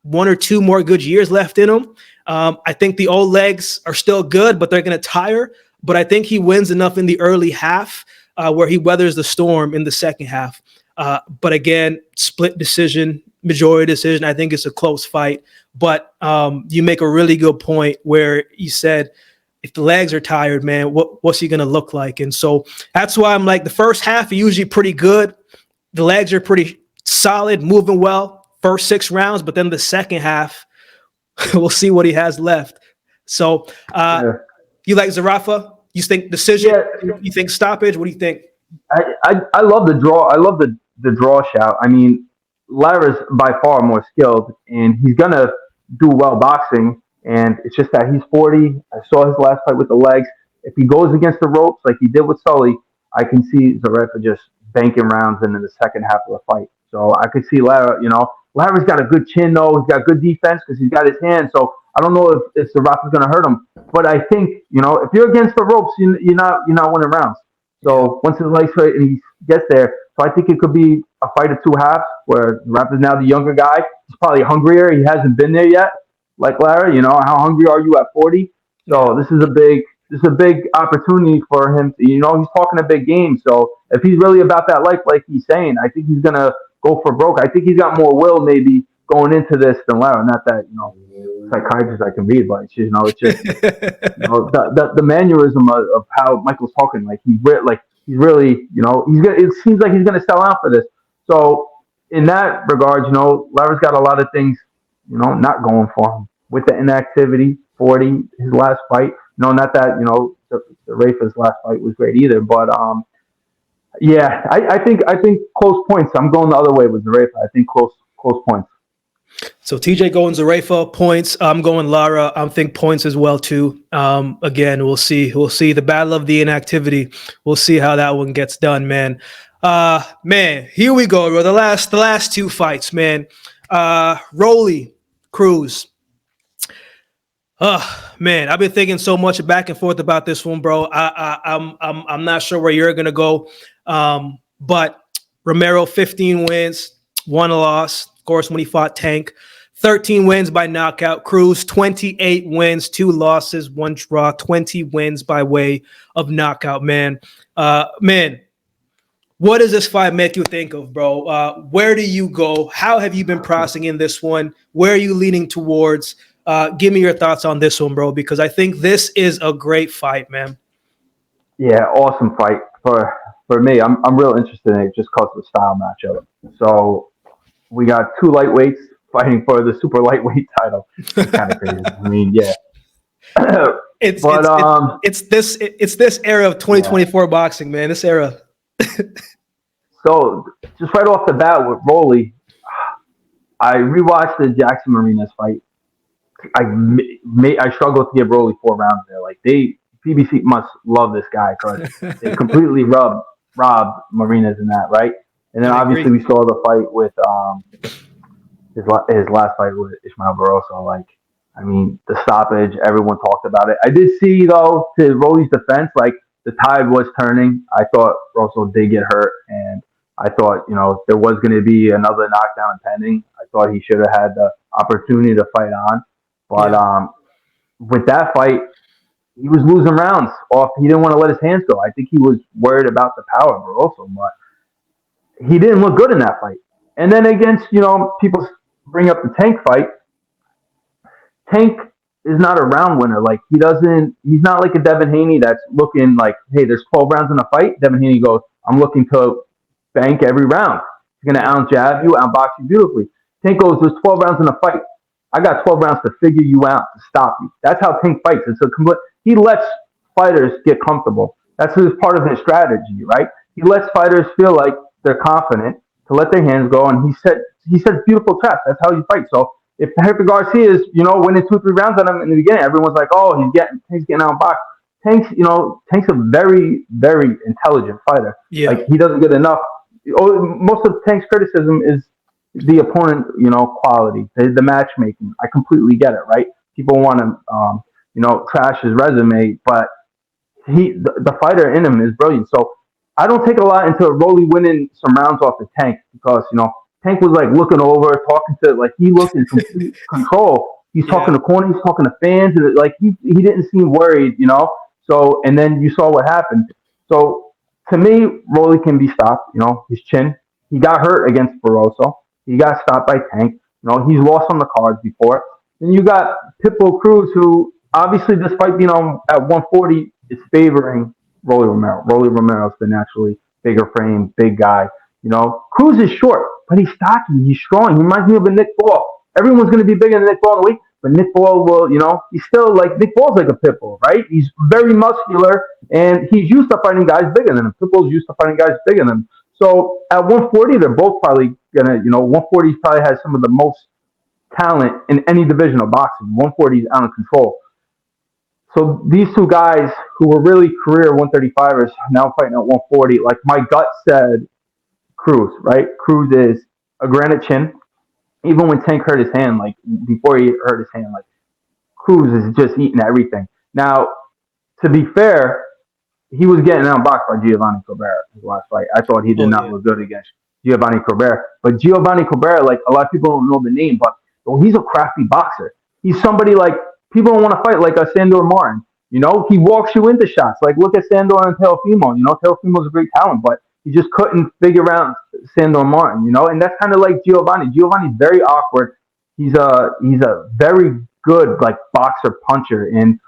S1: 1 or 2 more good years left in him. I think the old legs are still good, but they're gonna tire. But I think he wins enough in the early half where he weathers the storm in the second half. But again, split decision, majority decision. I think it's a close fight. But you make a really good point where you said, if the legs are tired, man, what's he going to look like? And so that's why I'm like, the first half are usually pretty good. The legs are pretty solid, moving well, first 6 rounds. But then the second half, we'll see what he has left. So you like Zerafa? You think decision? Yeah. You think stoppage? What do you think?
S2: I love the draw. I love the draw shout. I mean, Lara's by far more skilled, and he's going to do well boxing. And it's just that he's 40. I saw his last fight with the legs. If he goes against the ropes like he did with Sully, I can see Zerafa just banking rounds in the second half of the fight. So I could see Lara, Lara's got a good chin, though. He's got good defense because he's got his hand. So I don't know if Zerafa's going to hurt him. But I think, if you're against the ropes, you're not winning rounds. So once his legs hurt and he gets there, so I think it could be a fight of 2 halves where Zerafa's now the younger guy. He's probably hungrier. He hasn't been there yet. Like Lara, how hungry are you at 40? So this is a big opportunity for him. He's talking a big game. So if he's really about that life, like he's saying, I think he's gonna go for broke. I think he's got more will maybe going into this than Lara. Not that psychiatrist I can read, but it's just the mannerism of how Michael's talking. Like he's really it seems like he's gonna sell out for this. So in that regard, Lara's got a lot of things not going for him. With the inactivity, 40, his last fight. Not that, Zerafa's last fight was great either. But, I think close points. I'm going the other way with Zerafa. I think close points.
S1: So TJ going Zerafa, points. I'm going Lara. I think points as well, too. Again, we'll see. We'll see the battle of the inactivity. We'll see how that one gets done, man. Man, here we go, bro. The last 2 fights, man. Rolly, Cruz. Man, I've been thinking so much back and forth about this one, bro. I'm not sure where you're gonna go. But Romero, 15 wins, 1 loss. Of course, when he fought Tank, 13 wins by knockout. Cruz, 28 wins, 2 losses, 1 draw, 20 wins by way of knockout. Man, what does this fight make you think of, bro? Where do you go? How have you been processing in this one? Where are you leaning towards? Give me your thoughts on this one, bro, because I think this is a great fight, man.
S2: Yeah, awesome fight. For me, I'm real interested in it just because of the style matchup. So we got 2 lightweights fighting for the super lightweight title. It's kind of crazy. I mean, yeah.
S1: It's this era of 2024 boxing, man. This era.
S2: So just right off the bat with Rolly, I rewatched the Jackson Martinez fight. I struggled to give Rolly 4 rounds there. Like PBC must love this guy because they completely robbed Martinez in that, right? And then obviously we saw the fight with his last fight with Ismael Barroso. Like, I mean, the stoppage, everyone talked about it. I did see though, to Rolly's defense, like the tide was turning. I thought Barroso did get hurt, and I thought there was going to be another knockdown pending. I thought he should have had the opportunity to fight on. But with that fight, he was losing rounds off. He didn't want to let his hands go. I think he was worried about the power of Barroso, but he didn't look good in that fight. And then against, people bring up the Tank fight. Tank is not a round winner. Like, he's not like a Devin Haney that's looking like, hey, there's 12 rounds in a fight. Devin Haney goes, I'm looking to bank every round. He's going to out-jab you, out-box you beautifully. Tank goes, there's 12 rounds in a fight. I got 12 rounds to figure you out, to stop you. That's how Tank fights. He lets fighters get comfortable. That's part of his strategy, right? He lets fighters feel like they're confident to let their hands go, and he sets beautiful traps. That's how he fights. So if Hector Garcia is, winning 2 or 3 rounds on him in the beginning, everyone's like, oh, Tank's getting outboxed. Tank's a very, very intelligent fighter. Yeah. Like, he doesn't get enough. Most of Tank's criticism is the opponent, quality, the matchmaking. I completely get it, right? People want to, trash his resume, but the fighter in him is brilliant. So I don't take a lot into Rolly winning some rounds off the Tank because, Tank was like looking over, talking to, like, he looked in complete control. He's talking to corners, he's talking to fans, and like he didn't seem worried, So, and then you saw what happened. So, to me, Rolly can be stopped. His chin. He got hurt against Barroso. He got stopped by Tank. He's lost on the cards before. Then you got Pitbull Cruz, who obviously, despite being on at 140, is favoring Rolly Romero. Rolly Romero's the naturally bigger frame, big guy. Cruz is short, but he's stocky. He's strong. He reminds me of a Nick Ball. Everyone's going to be bigger than Nick Ball in the weight, but Nick Ball will, he's still like, Nick Ball's like a pit bull, right? He's very muscular, and he's used to fighting guys bigger than him. Pitbull's used to fighting guys bigger than him. So at 140, they're both probably going to, 140 probably has some of the most talent in any division of boxing. 140 is out of control. So these two guys who were really career 135ers now fighting at 140, like my gut said, Cruz, right? Cruz is a granite chin. Even when Tank hurt his hand, like before he hurt his hand, like Cruz is just eating everything. Now, to be fair, he was getting outboxed by Giovanni Cabrera in his last fight. I thought he did not look good against Giovanni Cabrera. But Giovanni Cabrera, like a lot of people don't know the name, but he's a crafty boxer. He's somebody like people don't want to fight like a Sandor Martin. He walks you into shots. Like look at Sandor and Teofimo. Teofimo's a great talent, but he just couldn't figure out Sandor Martin, and that's kind of like Giovanni. Giovanni's very awkward. He's a very good like boxer puncher, and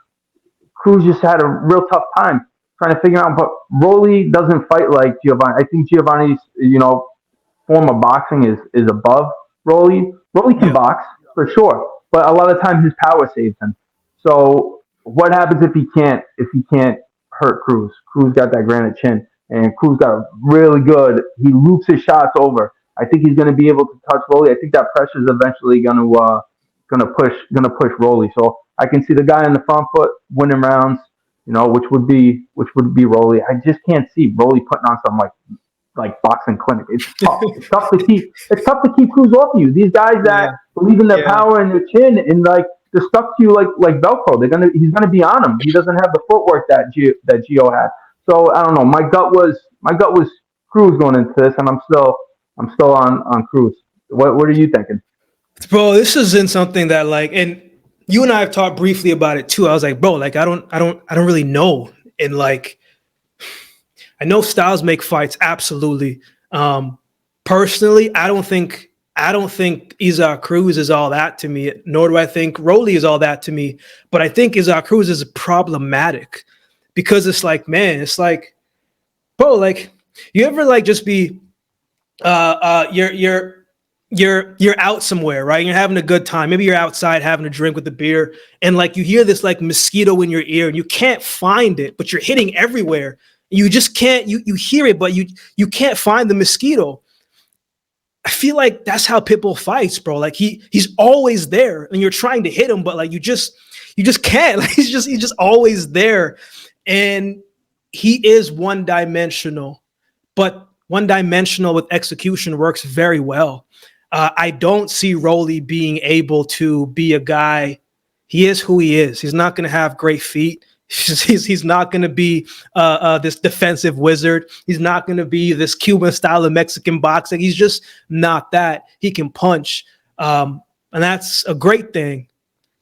S2: Cruz just had a real tough time trying to figure out. But Rolly doesn't fight like Giovanni. I think Giovanni's form of boxing is above Rolly. Rolly can box for sure, but a lot of times his power saves him. So what happens if he can't hurt Cruz? Cruz got that granite chin. And Cruz got really good. He loops his shots over. I think he's going to be able to touch Rolly. I think that pressure is eventually going to push Rolly. So I can see the guy in the front foot winning rounds. Which would be Rolly. I just can't see Rolly putting on some like boxing clinic. It's tough. It's tough to keep Cruz off you. These guys that believe in their power and their chin and like they're stuck to you like Velcro. He's gonna be on him. He doesn't have the footwork that Gio had. So I don't know. My gut was Cruz going into this, and I'm still on Cruz. What are you thinking,
S1: bro? This isn't something that and you and I have talked briefly about it too. I was like, bro, like I don't really know, and like I know styles make fights, absolutely. Personally, I don't think Cesar Cruz is all that to me, nor do I think Rolly is all that to me. But I think Cesar Cruz is problematic. Because it's like, man, it's like, bro, like you ever like just be you're out somewhere, right? You're having a good time. Maybe you're outside having a drink with a beer, and like you hear this like mosquito in your ear and you can't find it, but you're hitting everywhere. You just can't, you hear it, but you can't find the mosquito. I feel like that's how Pitbull fights, bro. Like he's always there and you're trying to hit him, but like you just can't. Like he's just always there. And he is one-dimensional, but one-dimensional with execution works very well. I don't see Rolly being able to be a guy. He is who he is. He's not going to have great feet. He's not going to be this defensive wizard. He's not going to be this Cuban style of Mexican boxing. He's just not that. He can punch, and that's a great thing.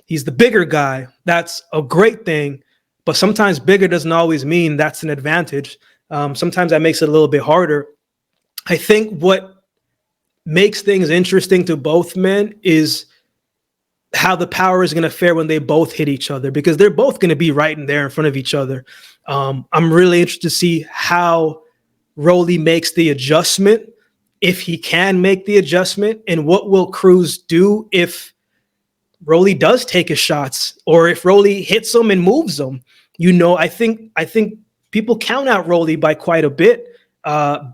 S1: He's the bigger guy. That's a great thing. But sometimes bigger doesn't always mean that's an advantage. Sometimes that makes it a little bit harder. I think what makes things interesting to both men is how the power is going to fare when they both hit each other, because they're both going to be right in there in front of each other. I'm really interested to see how Rolly makes the adjustment, if he can make the adjustment, and what will Cruz do if Rolly does take his shots, or if Rolly hits him and moves him. I think people count out Rolly by quite a bit,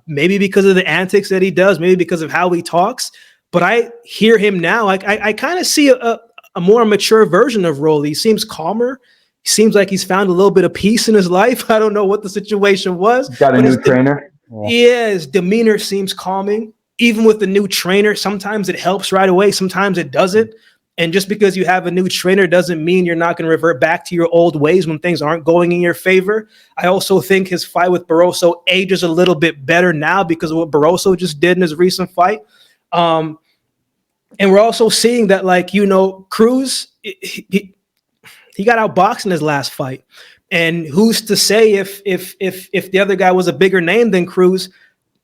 S1: maybe because of the antics that he does, maybe because of how he talks. But I hear him now. I kind of see a more mature version of Rolly. He seems calmer. He seems like he's found a little bit of peace in his life. I don't know what the situation was.
S2: Got a new trainer.
S1: Yeah, his demeanor seems calming. Even with the new trainer, sometimes it helps right away. Sometimes it doesn't. And just because you have a new trainer doesn't mean you're not going to revert back to your old ways when things aren't going in your favor. I also think his fight with Barroso ages a little bit better now because of what Barroso just did in his recent fight. And we're also seeing that, like, you know, Cruz, he got outboxed in his last fight. And who's to say if the other guy was a bigger name than Cruz,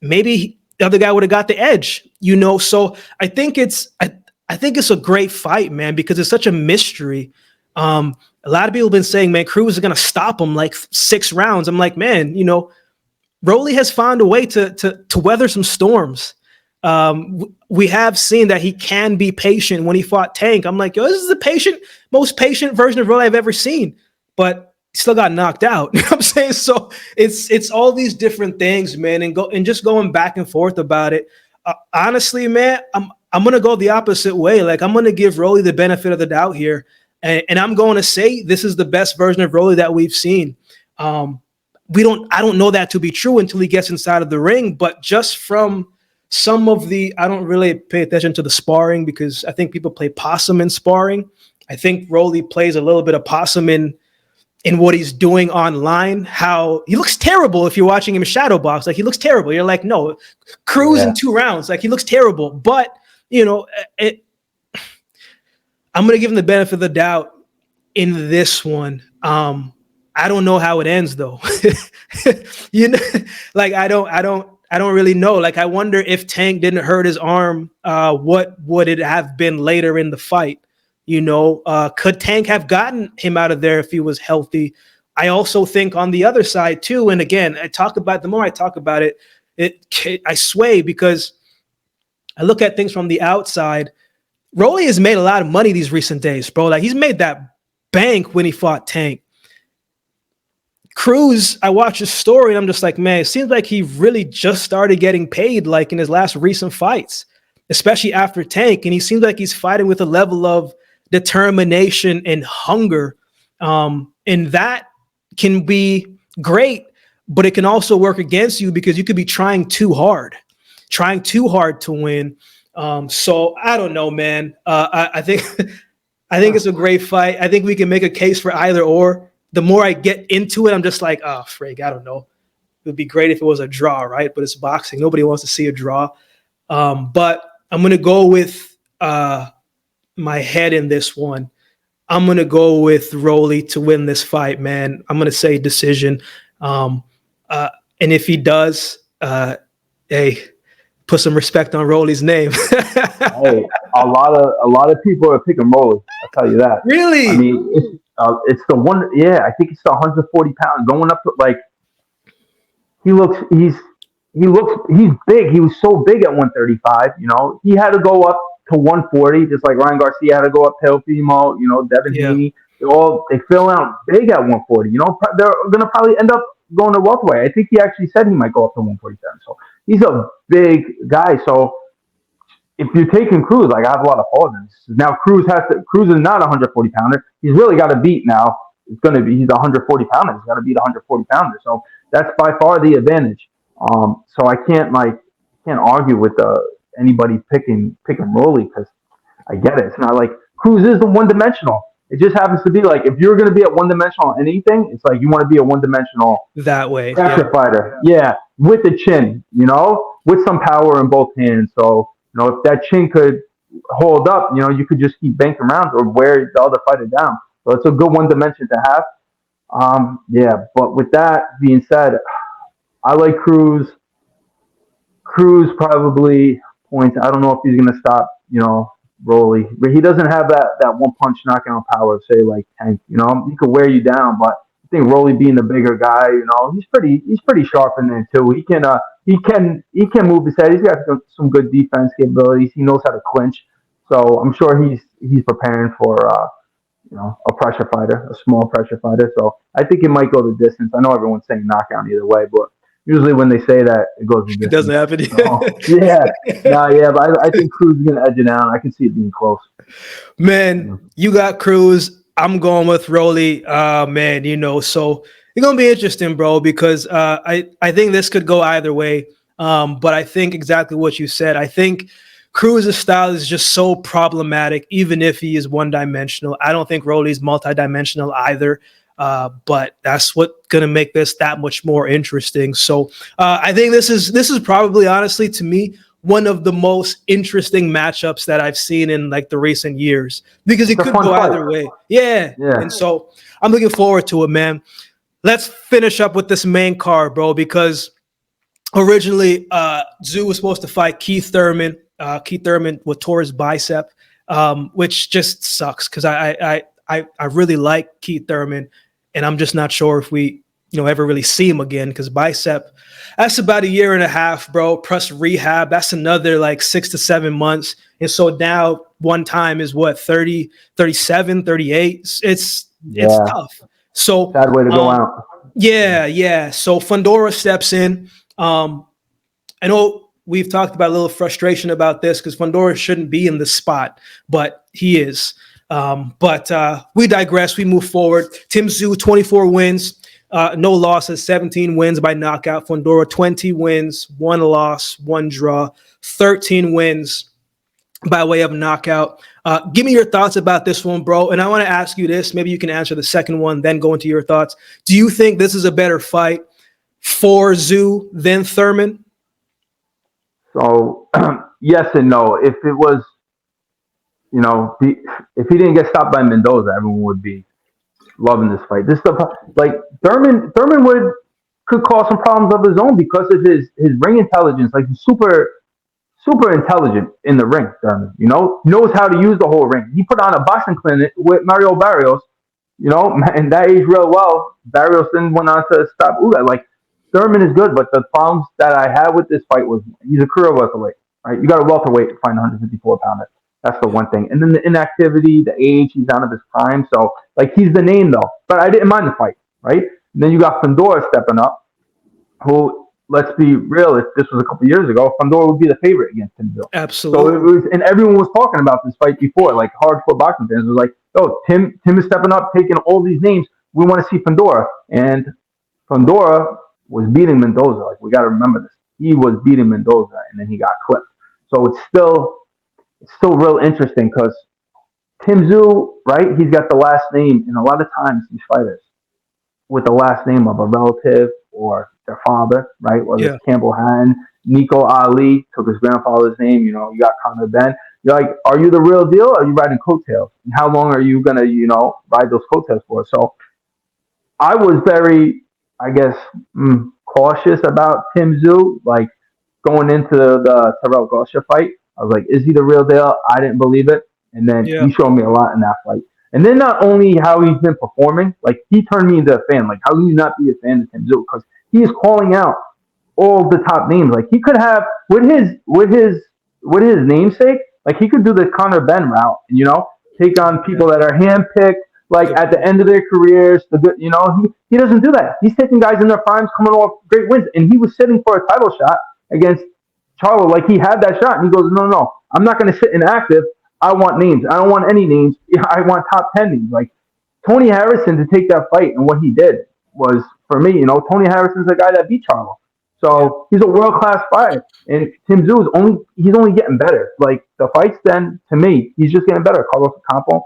S1: maybe the other guy would have got the edge, you know? So I think it's a great fight, man, because it's such a mystery. A lot of people have been saying, man, Cruz is going to stop him like 6 rounds. I'm like, man, you know, Rolly has found a way to weather some storms. We have seen that he can be patient. When he fought Tank, I'm like, yo, this is the most patient version of Rolly I've ever seen. But he still got knocked out. You know what I'm saying? So it's all these different things, man, and just going back and forth about it. Honestly, man, I'm gonna go the opposite way. Like, I'm gonna give Rolly the benefit of the doubt here, and I'm going to say this is the best version of Rolly that we've seen. I don't know that to be true until he gets inside of the ring, but just from some of I don't really pay attention to the sparring because I think people play possum in sparring. I think Rolly plays a little bit of possum in what he's doing online. How he looks terrible if you're watching him shadow box. Like, he looks terrible. You're like, no, Cruz in 2 rounds. Like, he looks terrible. But, you know, I'm going to give him the benefit of the doubt in this one. I don't know how it ends, though. You know, like, I don't really know. Like, I wonder if Tank didn't hurt his arm, what would it have been later in the fight? You know, could Tank have gotten him out of there if he was healthy? I also think on the other side too, and again, the more I talk about it, I sway because I look at things from the outside. Rolly has made a lot of money these recent days, bro. Like, he's made that bank when he fought Tank. Cruz, I watched his story and I'm just like, man, it seems like he really just started getting paid like in his last recent fights, especially after Tank. And he seems like he's fighting with a level of determination and hunger. And that can be great, but it can also work against you because you could be trying too hard to win. So I don't know, man. I think it's a great fight. I think we can make a case for either or. The more I get into it, I'm just like, oh, frig, I don't know. It would be great if it was a draw, right? But it's boxing. Nobody wants to see a draw. But I'm going to go with my head in this one. I'm going to go with Rolly to win this fight, man. I'm going to say decision. And if he does, hey, put some respect on Rolly's name.
S2: Hey, a lot of people are picking Rolly. I'll tell you that.
S1: Really?
S2: I mean, it's the one. Yeah, I think it's the 140 pound going up to, like, he's big. He was so big at 135. You know, he had to go up to 140, just like Ryan Garcia had to go up to Teofimo. You know, Devin Haney. They fill out big at 140. You know, they're gonna probably end up going to welterweight. I think he actually said he might go up to 147. So he's a big guy. So if you're taking Cruz, like, I have a lot of fault in this. Now Cruz is not a 140 pounder. He's really got to beat now. He's a 140 pounder. He's got to beat a 140 pounder. So that's by far the advantage. So I can't argue with anybody picking Rolly because I get it. It's not like Cruz is the one dimensional. It just happens to be like, if you're going to be at one dimensional on anything, it's like you want to be a one dimensional
S1: that way
S2: pressure fighter. Yeah, with the chin, you know, with some power in both hands. So, you know, if that chin could hold up, you know, you could just keep banking rounds or wear the other fighter down. So it's a good one dimension to have. Yeah, but with that being said, I like Cruz. Cruz probably points. I don't know if he's going to stop, you know, Rolly, but he doesn't have that one punch knockout power, say like Tank. You know, he could wear you down, but I think Rolly being the bigger guy, you know, he's pretty sharp in there too. He can move his head. He's got some good defense capabilities. He knows how to clinch. So I'm sure he's preparing for you know, a pressure fighter, a small pressure fighter. So I think it might go the distance. I know everyone's saying knockout either way, but usually when they say that, it goes the distance.
S1: It doesn't happen.
S2: But I think Cruz is gonna edge it down. I can see it being close.
S1: Man, you got Cruz. I'm going with Rolly. Man, you know, so it's gonna be interesting, bro, because I think this could go either way. But I think exactly what you said. I think Cruz's style is just so problematic, even if he is one-dimensional. I don't think Rolly's multi-dimensional either. But that's what's gonna make this that much more interesting. So I think this is probably, honestly, to me, one of the most interesting matchups that I've seen in like the recent years, because it could go either way. Yeah. And so I'm looking forward to it, man. Let's finish up with this main card, bro, because originally Tszyu was supposed to fight Keith Thurman. Keith Thurman tore his bicep, which just sucks because I really like Keith Thurman, and I'm just not sure if we ever really see him again, because bicep, that's about a year and a half, bro, plus rehab. That's another like 6 to 7 months. And so now one time is what, 30, 37, 38. It's tough. So
S2: sad way to go out.
S1: Yeah. So Fundora steps in. I know we've talked about a little frustration about this because Fundora shouldn't be in this spot, but he is. But we digress. We move forward. Tszyu, 24 wins. No losses, 17 wins by knockout. Fundora, 20 wins, 1 loss, 1 draw, 13 wins by way of knockout. Give me your thoughts about this one, bro. And I want to ask you this. Maybe you can answer the second one, then go into your thoughts. Do you think this is a better fight for Tszyu than Thurman?
S2: So, yes and no. If it was, if he didn't get stopped by Mendoza, everyone would be loving this fight. This stuff, like Thurman could cause some problems of his own because of his ring intelligence. Like, he's super intelligent in the ring. Thurman, knows how to use the whole ring. He put on a boxing clinic with Mario Barrios, and that aged real well. Barrios then went on to stop Uga. Like, Thurman is good, but the problems that I had with this fight was he's a career welterweight, right? You got a welterweight to find a 154-pounder. That's the one thing. And then the inactivity, the age, he's out of his prime. So, like, he's the name, though. But I didn't mind the fight, right? And then you got Fundora stepping up, who, let's be real, if this was a couple years ago, Fundora would be the favorite against him.
S1: Absolutely.
S2: So it was, and everyone was talking about this fight before. Like, hardcore boxing fans was like, oh, Tim is stepping up, taking all these names. We want to see Fundora. And Fundora was beating Mendoza. Like, we got to remember this. He was beating Mendoza, and then he got clipped. So it's still real interesting because Tszyu, right? He's got the last name, and a lot of times these fighters with the last name of a relative or their father, right? Whether it's Campbell Hatton, Nico Ali took his grandfather's name. You got Conor Ben. You're like, are you the real deal? Or are you riding coattails? And how long are you gonna, ride those coattails for? So I was very, I guess, cautious about Tszyu, like going into the Terrell Garcia fight. I was like, is he the real deal? I didn't believe it. And then he showed me a lot in that fight. And then not only how he's been performing, like, he turned me into a fan. Like, how do you not be a fan of Tszyu? Because he is calling out all the top names. Like, he could have, with his namesake, like, he could do the Conor Ben route and, take on people that are handpicked, like, at the end of their careers. He doesn't do that. He's taking guys in their primes coming off great wins. And he was sitting for a title shot against Charlo. Like, he had that shot, and he goes, no, I'm not going to sit inactive. I want names. I don't want any names. I want top 10 names. Like, Tony Harrison to take that fight, and what he did was, for me, Tony Harrison's the guy that beat Charlo. So he's a world-class fighter. And Tszyu he's only getting better. Like, the fights then, to me, he's just getting better. Carlos Ocampo,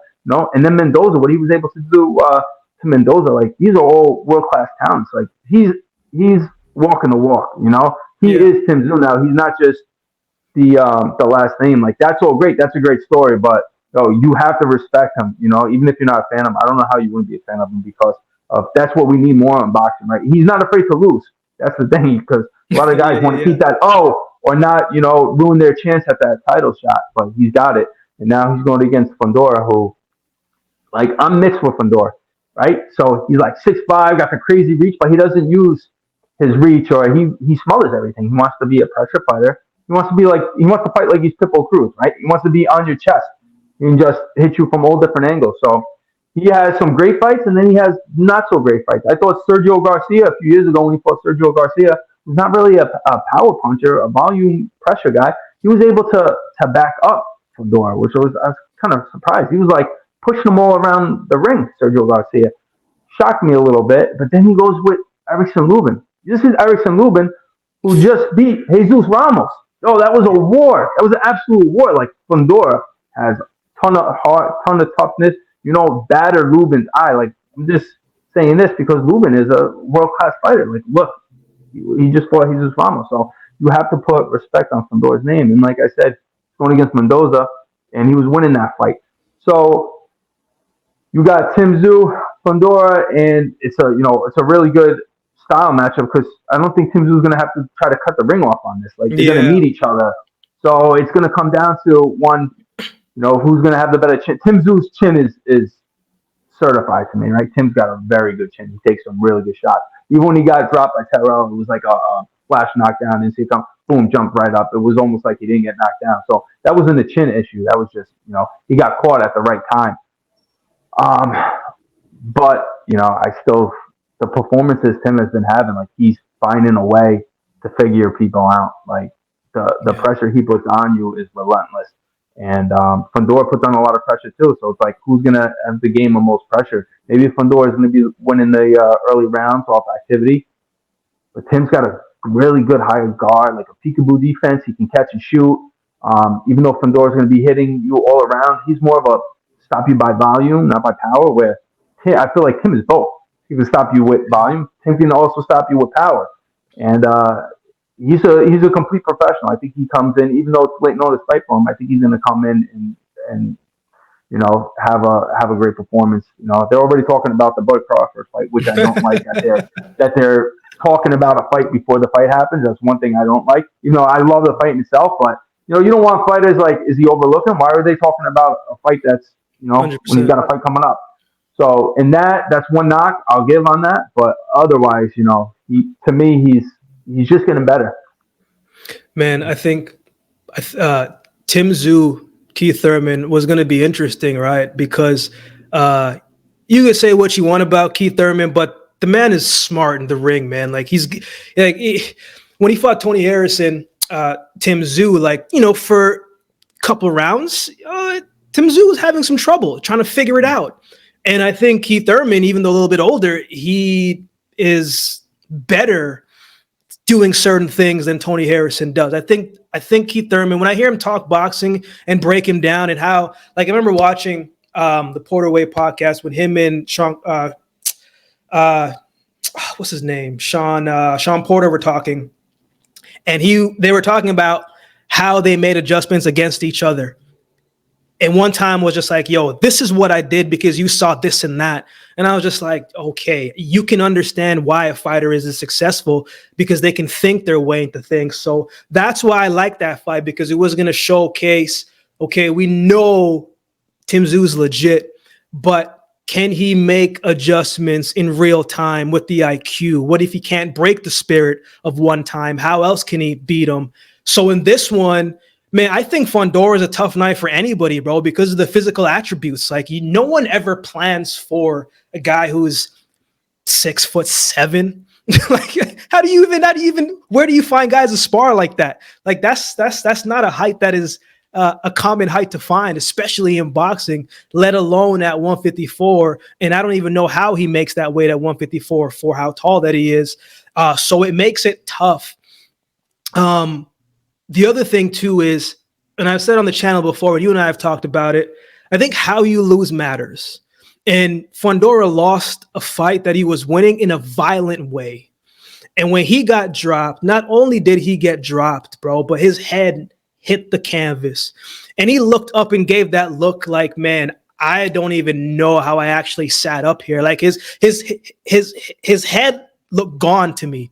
S2: and then Mendoza, what he was able to do to Mendoza, like, these are all world-class talents. Like, he's walking the walk, He is Tszyu now. He's not just the last name. Like, that's all great. That's a great story, but you have to respect him, even if you're not a fan of him. I don't know how you wouldn't be a fan of him, because that's what we need more in boxing, right? He's not afraid to lose. That's the thing, because a lot of guys want to keep that, or not, ruin their chance at that title shot, but he's got it. And now he's going against Fundora, who, like, I'm mixed with Fundora, right? So he's like 6'5", got the crazy reach, but he doesn't use his reach, or he smothers everything. He wants to be a pressure fighter. He wants to fight like he's Pitbull Cruz, right? He wants to be on your chest and just hit you from all different angles. So he has some great fights, and then he has not so great fights. I thought Sergio Garcia a few years ago, when he fought Sergio Garcia, was not really a power puncher, a volume pressure guy. He was able to back up Fundora, which I was kind of surprised. He was like pushing them all around the ring. Sergio Garcia shocked me a little bit, but then he goes with Erickson Lubin. This is Erickson Lubin, who just beat Jesus Ramos. Oh, that was a war. That was an absolute war. Like Fundora has a ton of heart, ton of toughness. You know, batter Lubin's eye. Like I'm just saying this because Lubin is a world class fighter. Like look, he just fought Jesus Ramos, so you have to put respect on Fundora's name. And like I said, going against Mendoza, and he was winning that fight. So you got Tszyu, Fundora, and it's a really good style matchup because I don't think Tszyu is going to have to try to cut the ring off on this. Like they're going to meet each other, so it's going to come down to one, who's going to have the better chin. Tszyu's chin is certified to me, right? Tim's got a very good chin. He takes some really good shots. Even when he got dropped by Terrell, it was like a flash knockdown, and so he come, boom, jumped right up. It was almost like he didn't get knocked down. So that wasn't a chin issue. That was just, he got caught at the right time. But the performances Tim has been having, like he's finding a way to figure people out. Like the pressure he puts on you is relentless. And Fundora puts on a lot of pressure too. So it's like, who's going to have the game of most pressure? Maybe Fundora is going to be winning the early rounds off activity. But Tim's got a really good high guard, like a peekaboo defense. He can catch and shoot. Even though Fundora is going to be hitting you all around, he's more of a stop you by volume, not by power, where I feel like Tim is both. He can stop you with volume. Tim can also stop you with power. And he's a complete professional. I think he comes in, even though it's late notice fight for him, I think he's going to come in and have a great performance. They're already talking about the Bud Crawford fight, which I don't like that they're talking about a fight before the fight happens. That's one thing I don't like. I love the fight itself, but you don't want fighters like, is he overlooking? Why are they talking about a fight that's 100%. When he's got a fight coming up? So in that's one knock I'll give on that, but otherwise, to me he's just getting better.
S1: Man, I think Tszyu, Keith Thurman was going to be interesting, right? Because you can say what you want about Keith Thurman, but the man is smart in the ring, man. Like when he fought Tony Harrison, Tszyu, for a couple rounds, Tszyu was having some trouble trying to figure it out. And I think Keith Thurman, even though a little bit older, he is better doing certain things than Tony Harrison does. I think Keith Thurman, when I hear him talk boxing and break him down and how, like I remember watching the Porter Way podcast with him and Sean, what's his name? Sean Porter were talking, and they were talking about how they made adjustments against each other. And one time was just like, yo, this is what I did because you saw this and that. And I was just like, okay, you can understand why a fighter is successful because they can think their way into things. So that's why I like that fight, because it was going to showcase, okay, we know Tszyu's legit, but can he make adjustments in real time with the IQ? What if he can't break the spirit of one time? How else can he beat him? So in this one, man, I think Fundora is a tough night for anybody, bro, because of the physical attributes. Like, no one ever plans for a guy who's 6'7". Like, how do you even? Where do you find guys to spar like that? Like, that's not a height that is a common height to find, especially in boxing, let alone at 154. And I don't even know how he makes that weight at 154 for how tall that he is. So it makes it tough. The other thing too is, and I've said on the channel before, and you and I have talked about it, I think how you lose matters. And Fundora lost a fight that he was winning in a violent way. And when he got dropped, not only did he get dropped, bro, but his head hit the canvas. And he looked up and gave that look like, man, I don't even know how I actually sat up here. Like his head looked gone to me.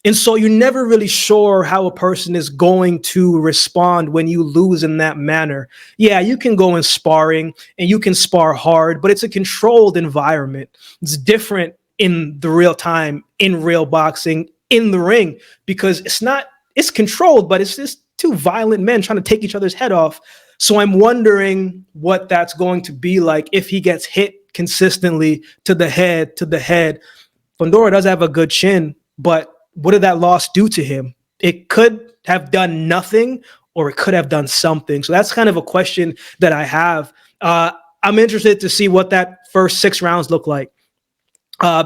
S1: And so you're never really sure how a person is going to respond when you lose in that manner. Yeah, you can go in sparring and you can spar hard, but it's a controlled environment. It's different in the real time, in real boxing, in the ring, because it's controlled, but it's just two violent men trying to take each other's head off. So I'm wondering what that's going to be like if he gets hit consistently to the head. Fundora does have a good chin, but what did that loss do to him? It could have done nothing, or it could have done something. So that's kind of a question that I have. I'm interested to see what that first 6 rounds look like.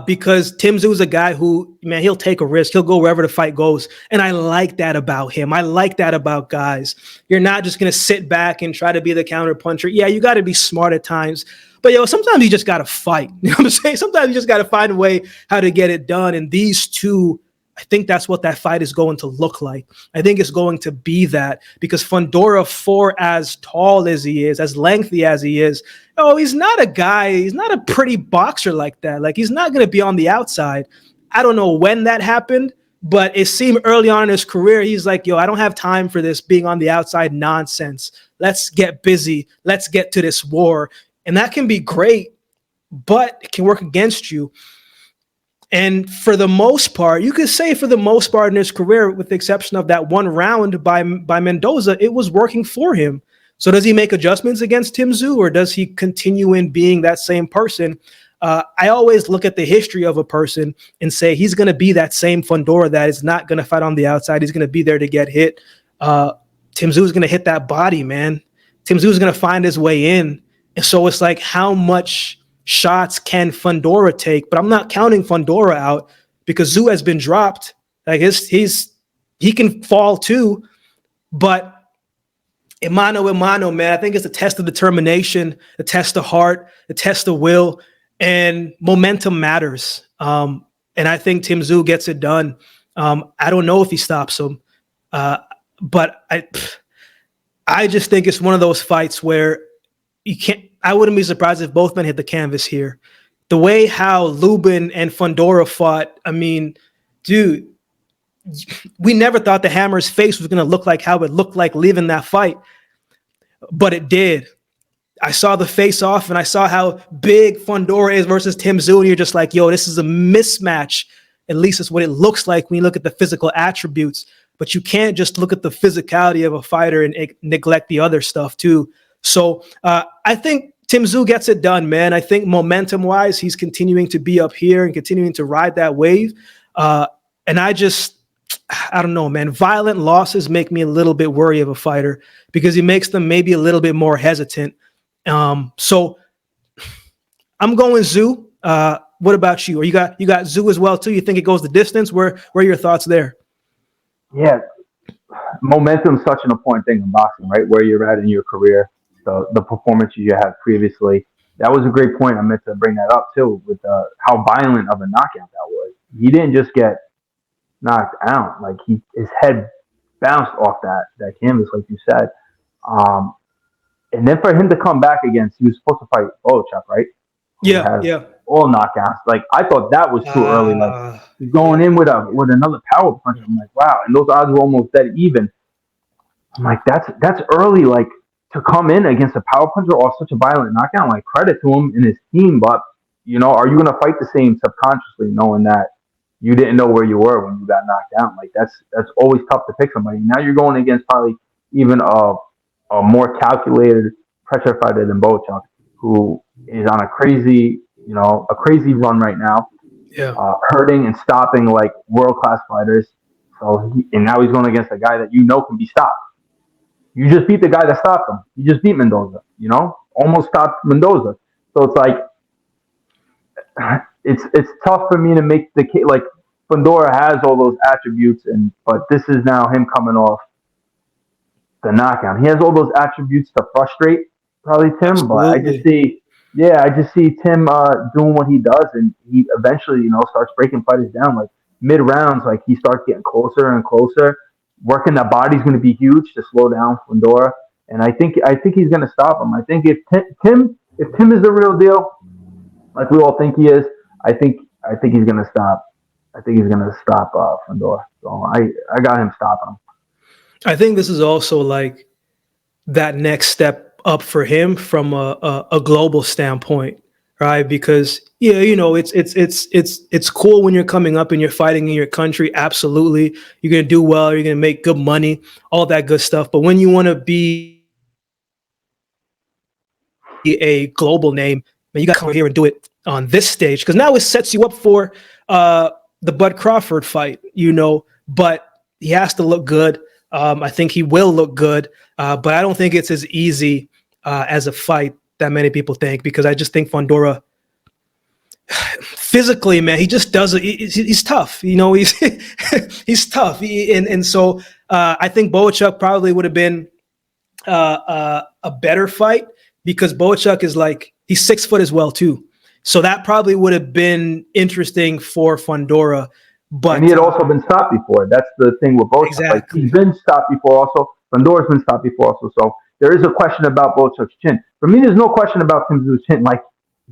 S1: because Tim Tszyu is a guy who, man, he'll take a risk. He'll go wherever the fight goes. And I like that about him. I like that about guys. You're not just going to sit back and try to be the counter puncher. Yeah, you got to be smart at times. But, sometimes you just got to fight. You know what I'm saying? Sometimes you just got to find a way how to get it done. And these two, I think that's what that fight is going to look like. I think it's going to be that, because Fundora, for as tall as he is, as lengthy as he is, he's not a guy, he's not a pretty boxer like that. Like, he's not going to be on the outside. I don't know when that happened, but it seemed early on in his career, he's like, I don't have time for this being on the outside nonsense. Let's get busy. Let's get to this war. And that can be great, but it can work against you. And for the most part, you could say for the most part in his career, with the exception of that one round by Mendoza, it was working for him. So does he make adjustments against Tim Tszyu, or does he continue in being that same person? I always look at the history of a person and say he's going to be that same Fundora that is not going to fight on the outside. He's going to be there to get hit. Tim Tszyu is going to hit that body, man. Tim Tszyu is going to find his way in. And so it's like, how much shots can Fundora take? But I'm not counting Fundora out, because Tszyu has been dropped. Like, he can fall too, but mano a mano, man, I think it's a test of determination, a test of heart, a test of will, and momentum matters. And I think Tim Tszyu gets it done. I don't know if he stops him, but I just think it's one of those fights where I wouldn't be surprised if both men hit the canvas here. The way how Lubin and Fundora fought, I mean, dude, we never thought the Hammer's face was going to look like how it looked like leaving that fight, but it did. I saw the face off, and I saw how big Fundora is versus Tim Tszyu, and you're just like, this is a mismatch. At least it's what it looks like when you look at the physical attributes, but you can't just look at the physicality of a fighter and neglect the other stuff too. So I think Tim Tszyu gets it done, man. I think momentum-wise, he's continuing to be up here and continuing to ride that wave. And I don't know, man. Violent losses make me a little bit worried of a fighter, because he makes them maybe a little bit more hesitant. So I'm going Tszyu. What about you? Or you got Tszyu as well too? You think it goes the distance? Where are your thoughts there?
S2: Yeah, momentum is such an important thing in boxing, right? Where you're at in your career. The performances you had previously. That was a great point. I meant to bring that up too, with how violent of a knockout that was. He didn't just get knocked out; like his head bounced off that canvas, like you said. And then for him to come back against, he was supposed to fight Bohachuk, right?
S1: Yeah.
S2: All knockouts. Like, I thought that was too early. Like, he's going in with another power punch. I'm like, wow. And those odds were almost dead even. I'm like, that's early. Like, to come in against a power puncher off such a violent knockout, like, credit to him and his team. But, are you going to fight the same subconsciously, knowing that you didn't know where you were when you got knocked out? Like, that's always tough to pick somebody. Now you're going against probably even a more calculated pressure fighter than Bohachuk, who is on a crazy run right now.
S1: Yeah.
S2: Hurting and stopping like world-class fighters. So and now he's going against a guy that can be stopped. You just beat the guy that stopped him. You just beat Mendoza, almost stopped Mendoza. So it's like, it's tough for me to make the case. Like, Fundora has all those attributes, but this is now him coming off the knockout. He has all those attributes to frustrate probably Tim, Absolutely. But I just see Tim doing what he does, and he eventually, starts breaking fighters down. Like, mid rounds, like, he starts getting closer and closer. Working that body's going to be huge to slow down Fundora, and I think he's going to stop him. I think if Tim is the real deal, like we all think he is, I think he's going to stop. I think he's going to stop Fundora. So I got him stopping him.
S1: I think this is also like that next step up for him from a global standpoint, right? Because it's cool when you're coming up and you're fighting in your country. Absolutely, you're gonna do well. You're gonna make good money, all that good stuff. But when you want to be a global name, man, you got to come here and do it on this stage, because now it sets you up for the Bud Crawford fight. But he has to look good. I think he will look good, but I don't think it's as easy as a fight that many people think, because I just think Fundora, physically, man, he just does it. He's tough. You know, he's he's tough. And so I think Bohachuk probably would have been a better fight because Bohachuk is like, he's 6 foot as well too. So that probably would have been interesting for Fundora. But
S2: and he had also been stopped before. That's the thing with Bohachuk.
S1: Exactly.
S2: Like, he's been stopped before also. Fundora's been stopped before also. So there is a question about Bohachuk's chin. For me, there's no question about Tszyu's chin. Like,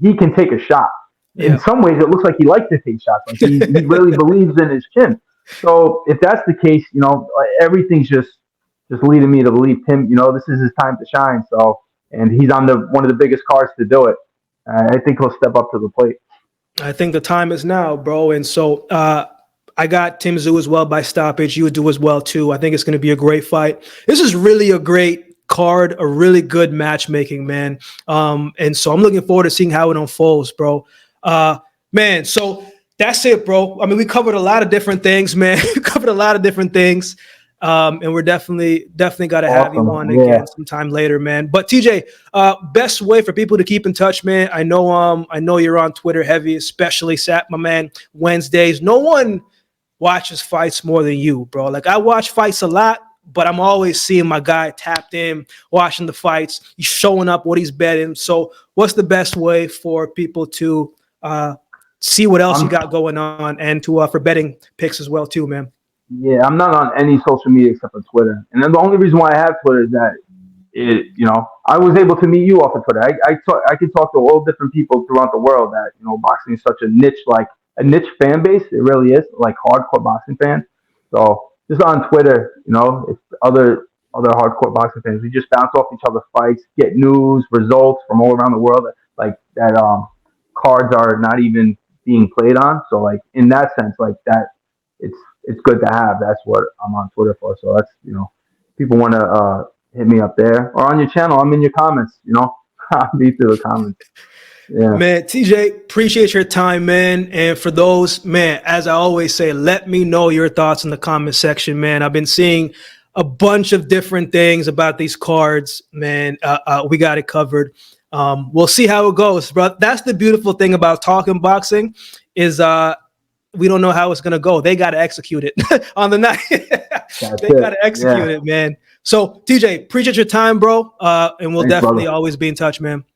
S2: he can take a shot.
S1: Yeah.
S2: In some ways, it looks like he likes to take shots. Like, he really believes in his chin. So if that's the case, you know, everything's just leading me to believe Tim, you know, this is his time to shine. So, and he's on one of the biggest cards to do it. I think he'll step up to the plate.
S1: I think the time is now, bro. And so I got Tszyu as well by stoppage. You would do as well too. I think it's going to be a great fight. This is really a great card, a really good matchmaking, man. And so I'm looking forward to seeing how it unfolds, bro. Man, so that's it, bro. I mean, we covered a lot of different things, man. We covered a lot of different things. And we're definitely got to have you on again sometime later, man. But TJ, best way for people to keep in touch, man. I know you're on Twitter heavy, especially Sat, my man, Wednesdays. No one watches fights more than you, bro. Like, I watch fights a lot, but I'm always seeing my guy tapped in, watching the fights. He's showing up what he's betting. So what's the best way for people to see what else you got going on and to for betting picks as well too, man?
S2: Yeah, I'm not on any social media except for Twitter. And then the only reason why I have Twitter is that I was able to meet you off of Twitter. I can talk to all different people throughout the world that, you know, boxing is such a niche fan base. It really is, like hardcore boxing fans. So just on Twitter, you know, if other hardcore boxing fans, we just bounce off each other's fights, get news, results from all around the world that cards are not even being played on. So like in that sense, like that, it's good to have. That's what I'm on Twitter for. So that's, you know, people want to hit me up there or on your channel. I'm in your comments, you know, I'll be through the comments. Yeah.
S1: Man, TJ, appreciate your time, man. And for those, man, as I always say, let me know your thoughts in the comment section, man. I've been seeing a bunch of different things about these cards, man. We got it covered. We'll see how it goes, bro. That's the beautiful thing about talking boxing is we don't know how it's going to go. They got to execute it on the night. They got to execute it, man. So, TJ, appreciate your time, bro. And we'll definitely always be in touch, man.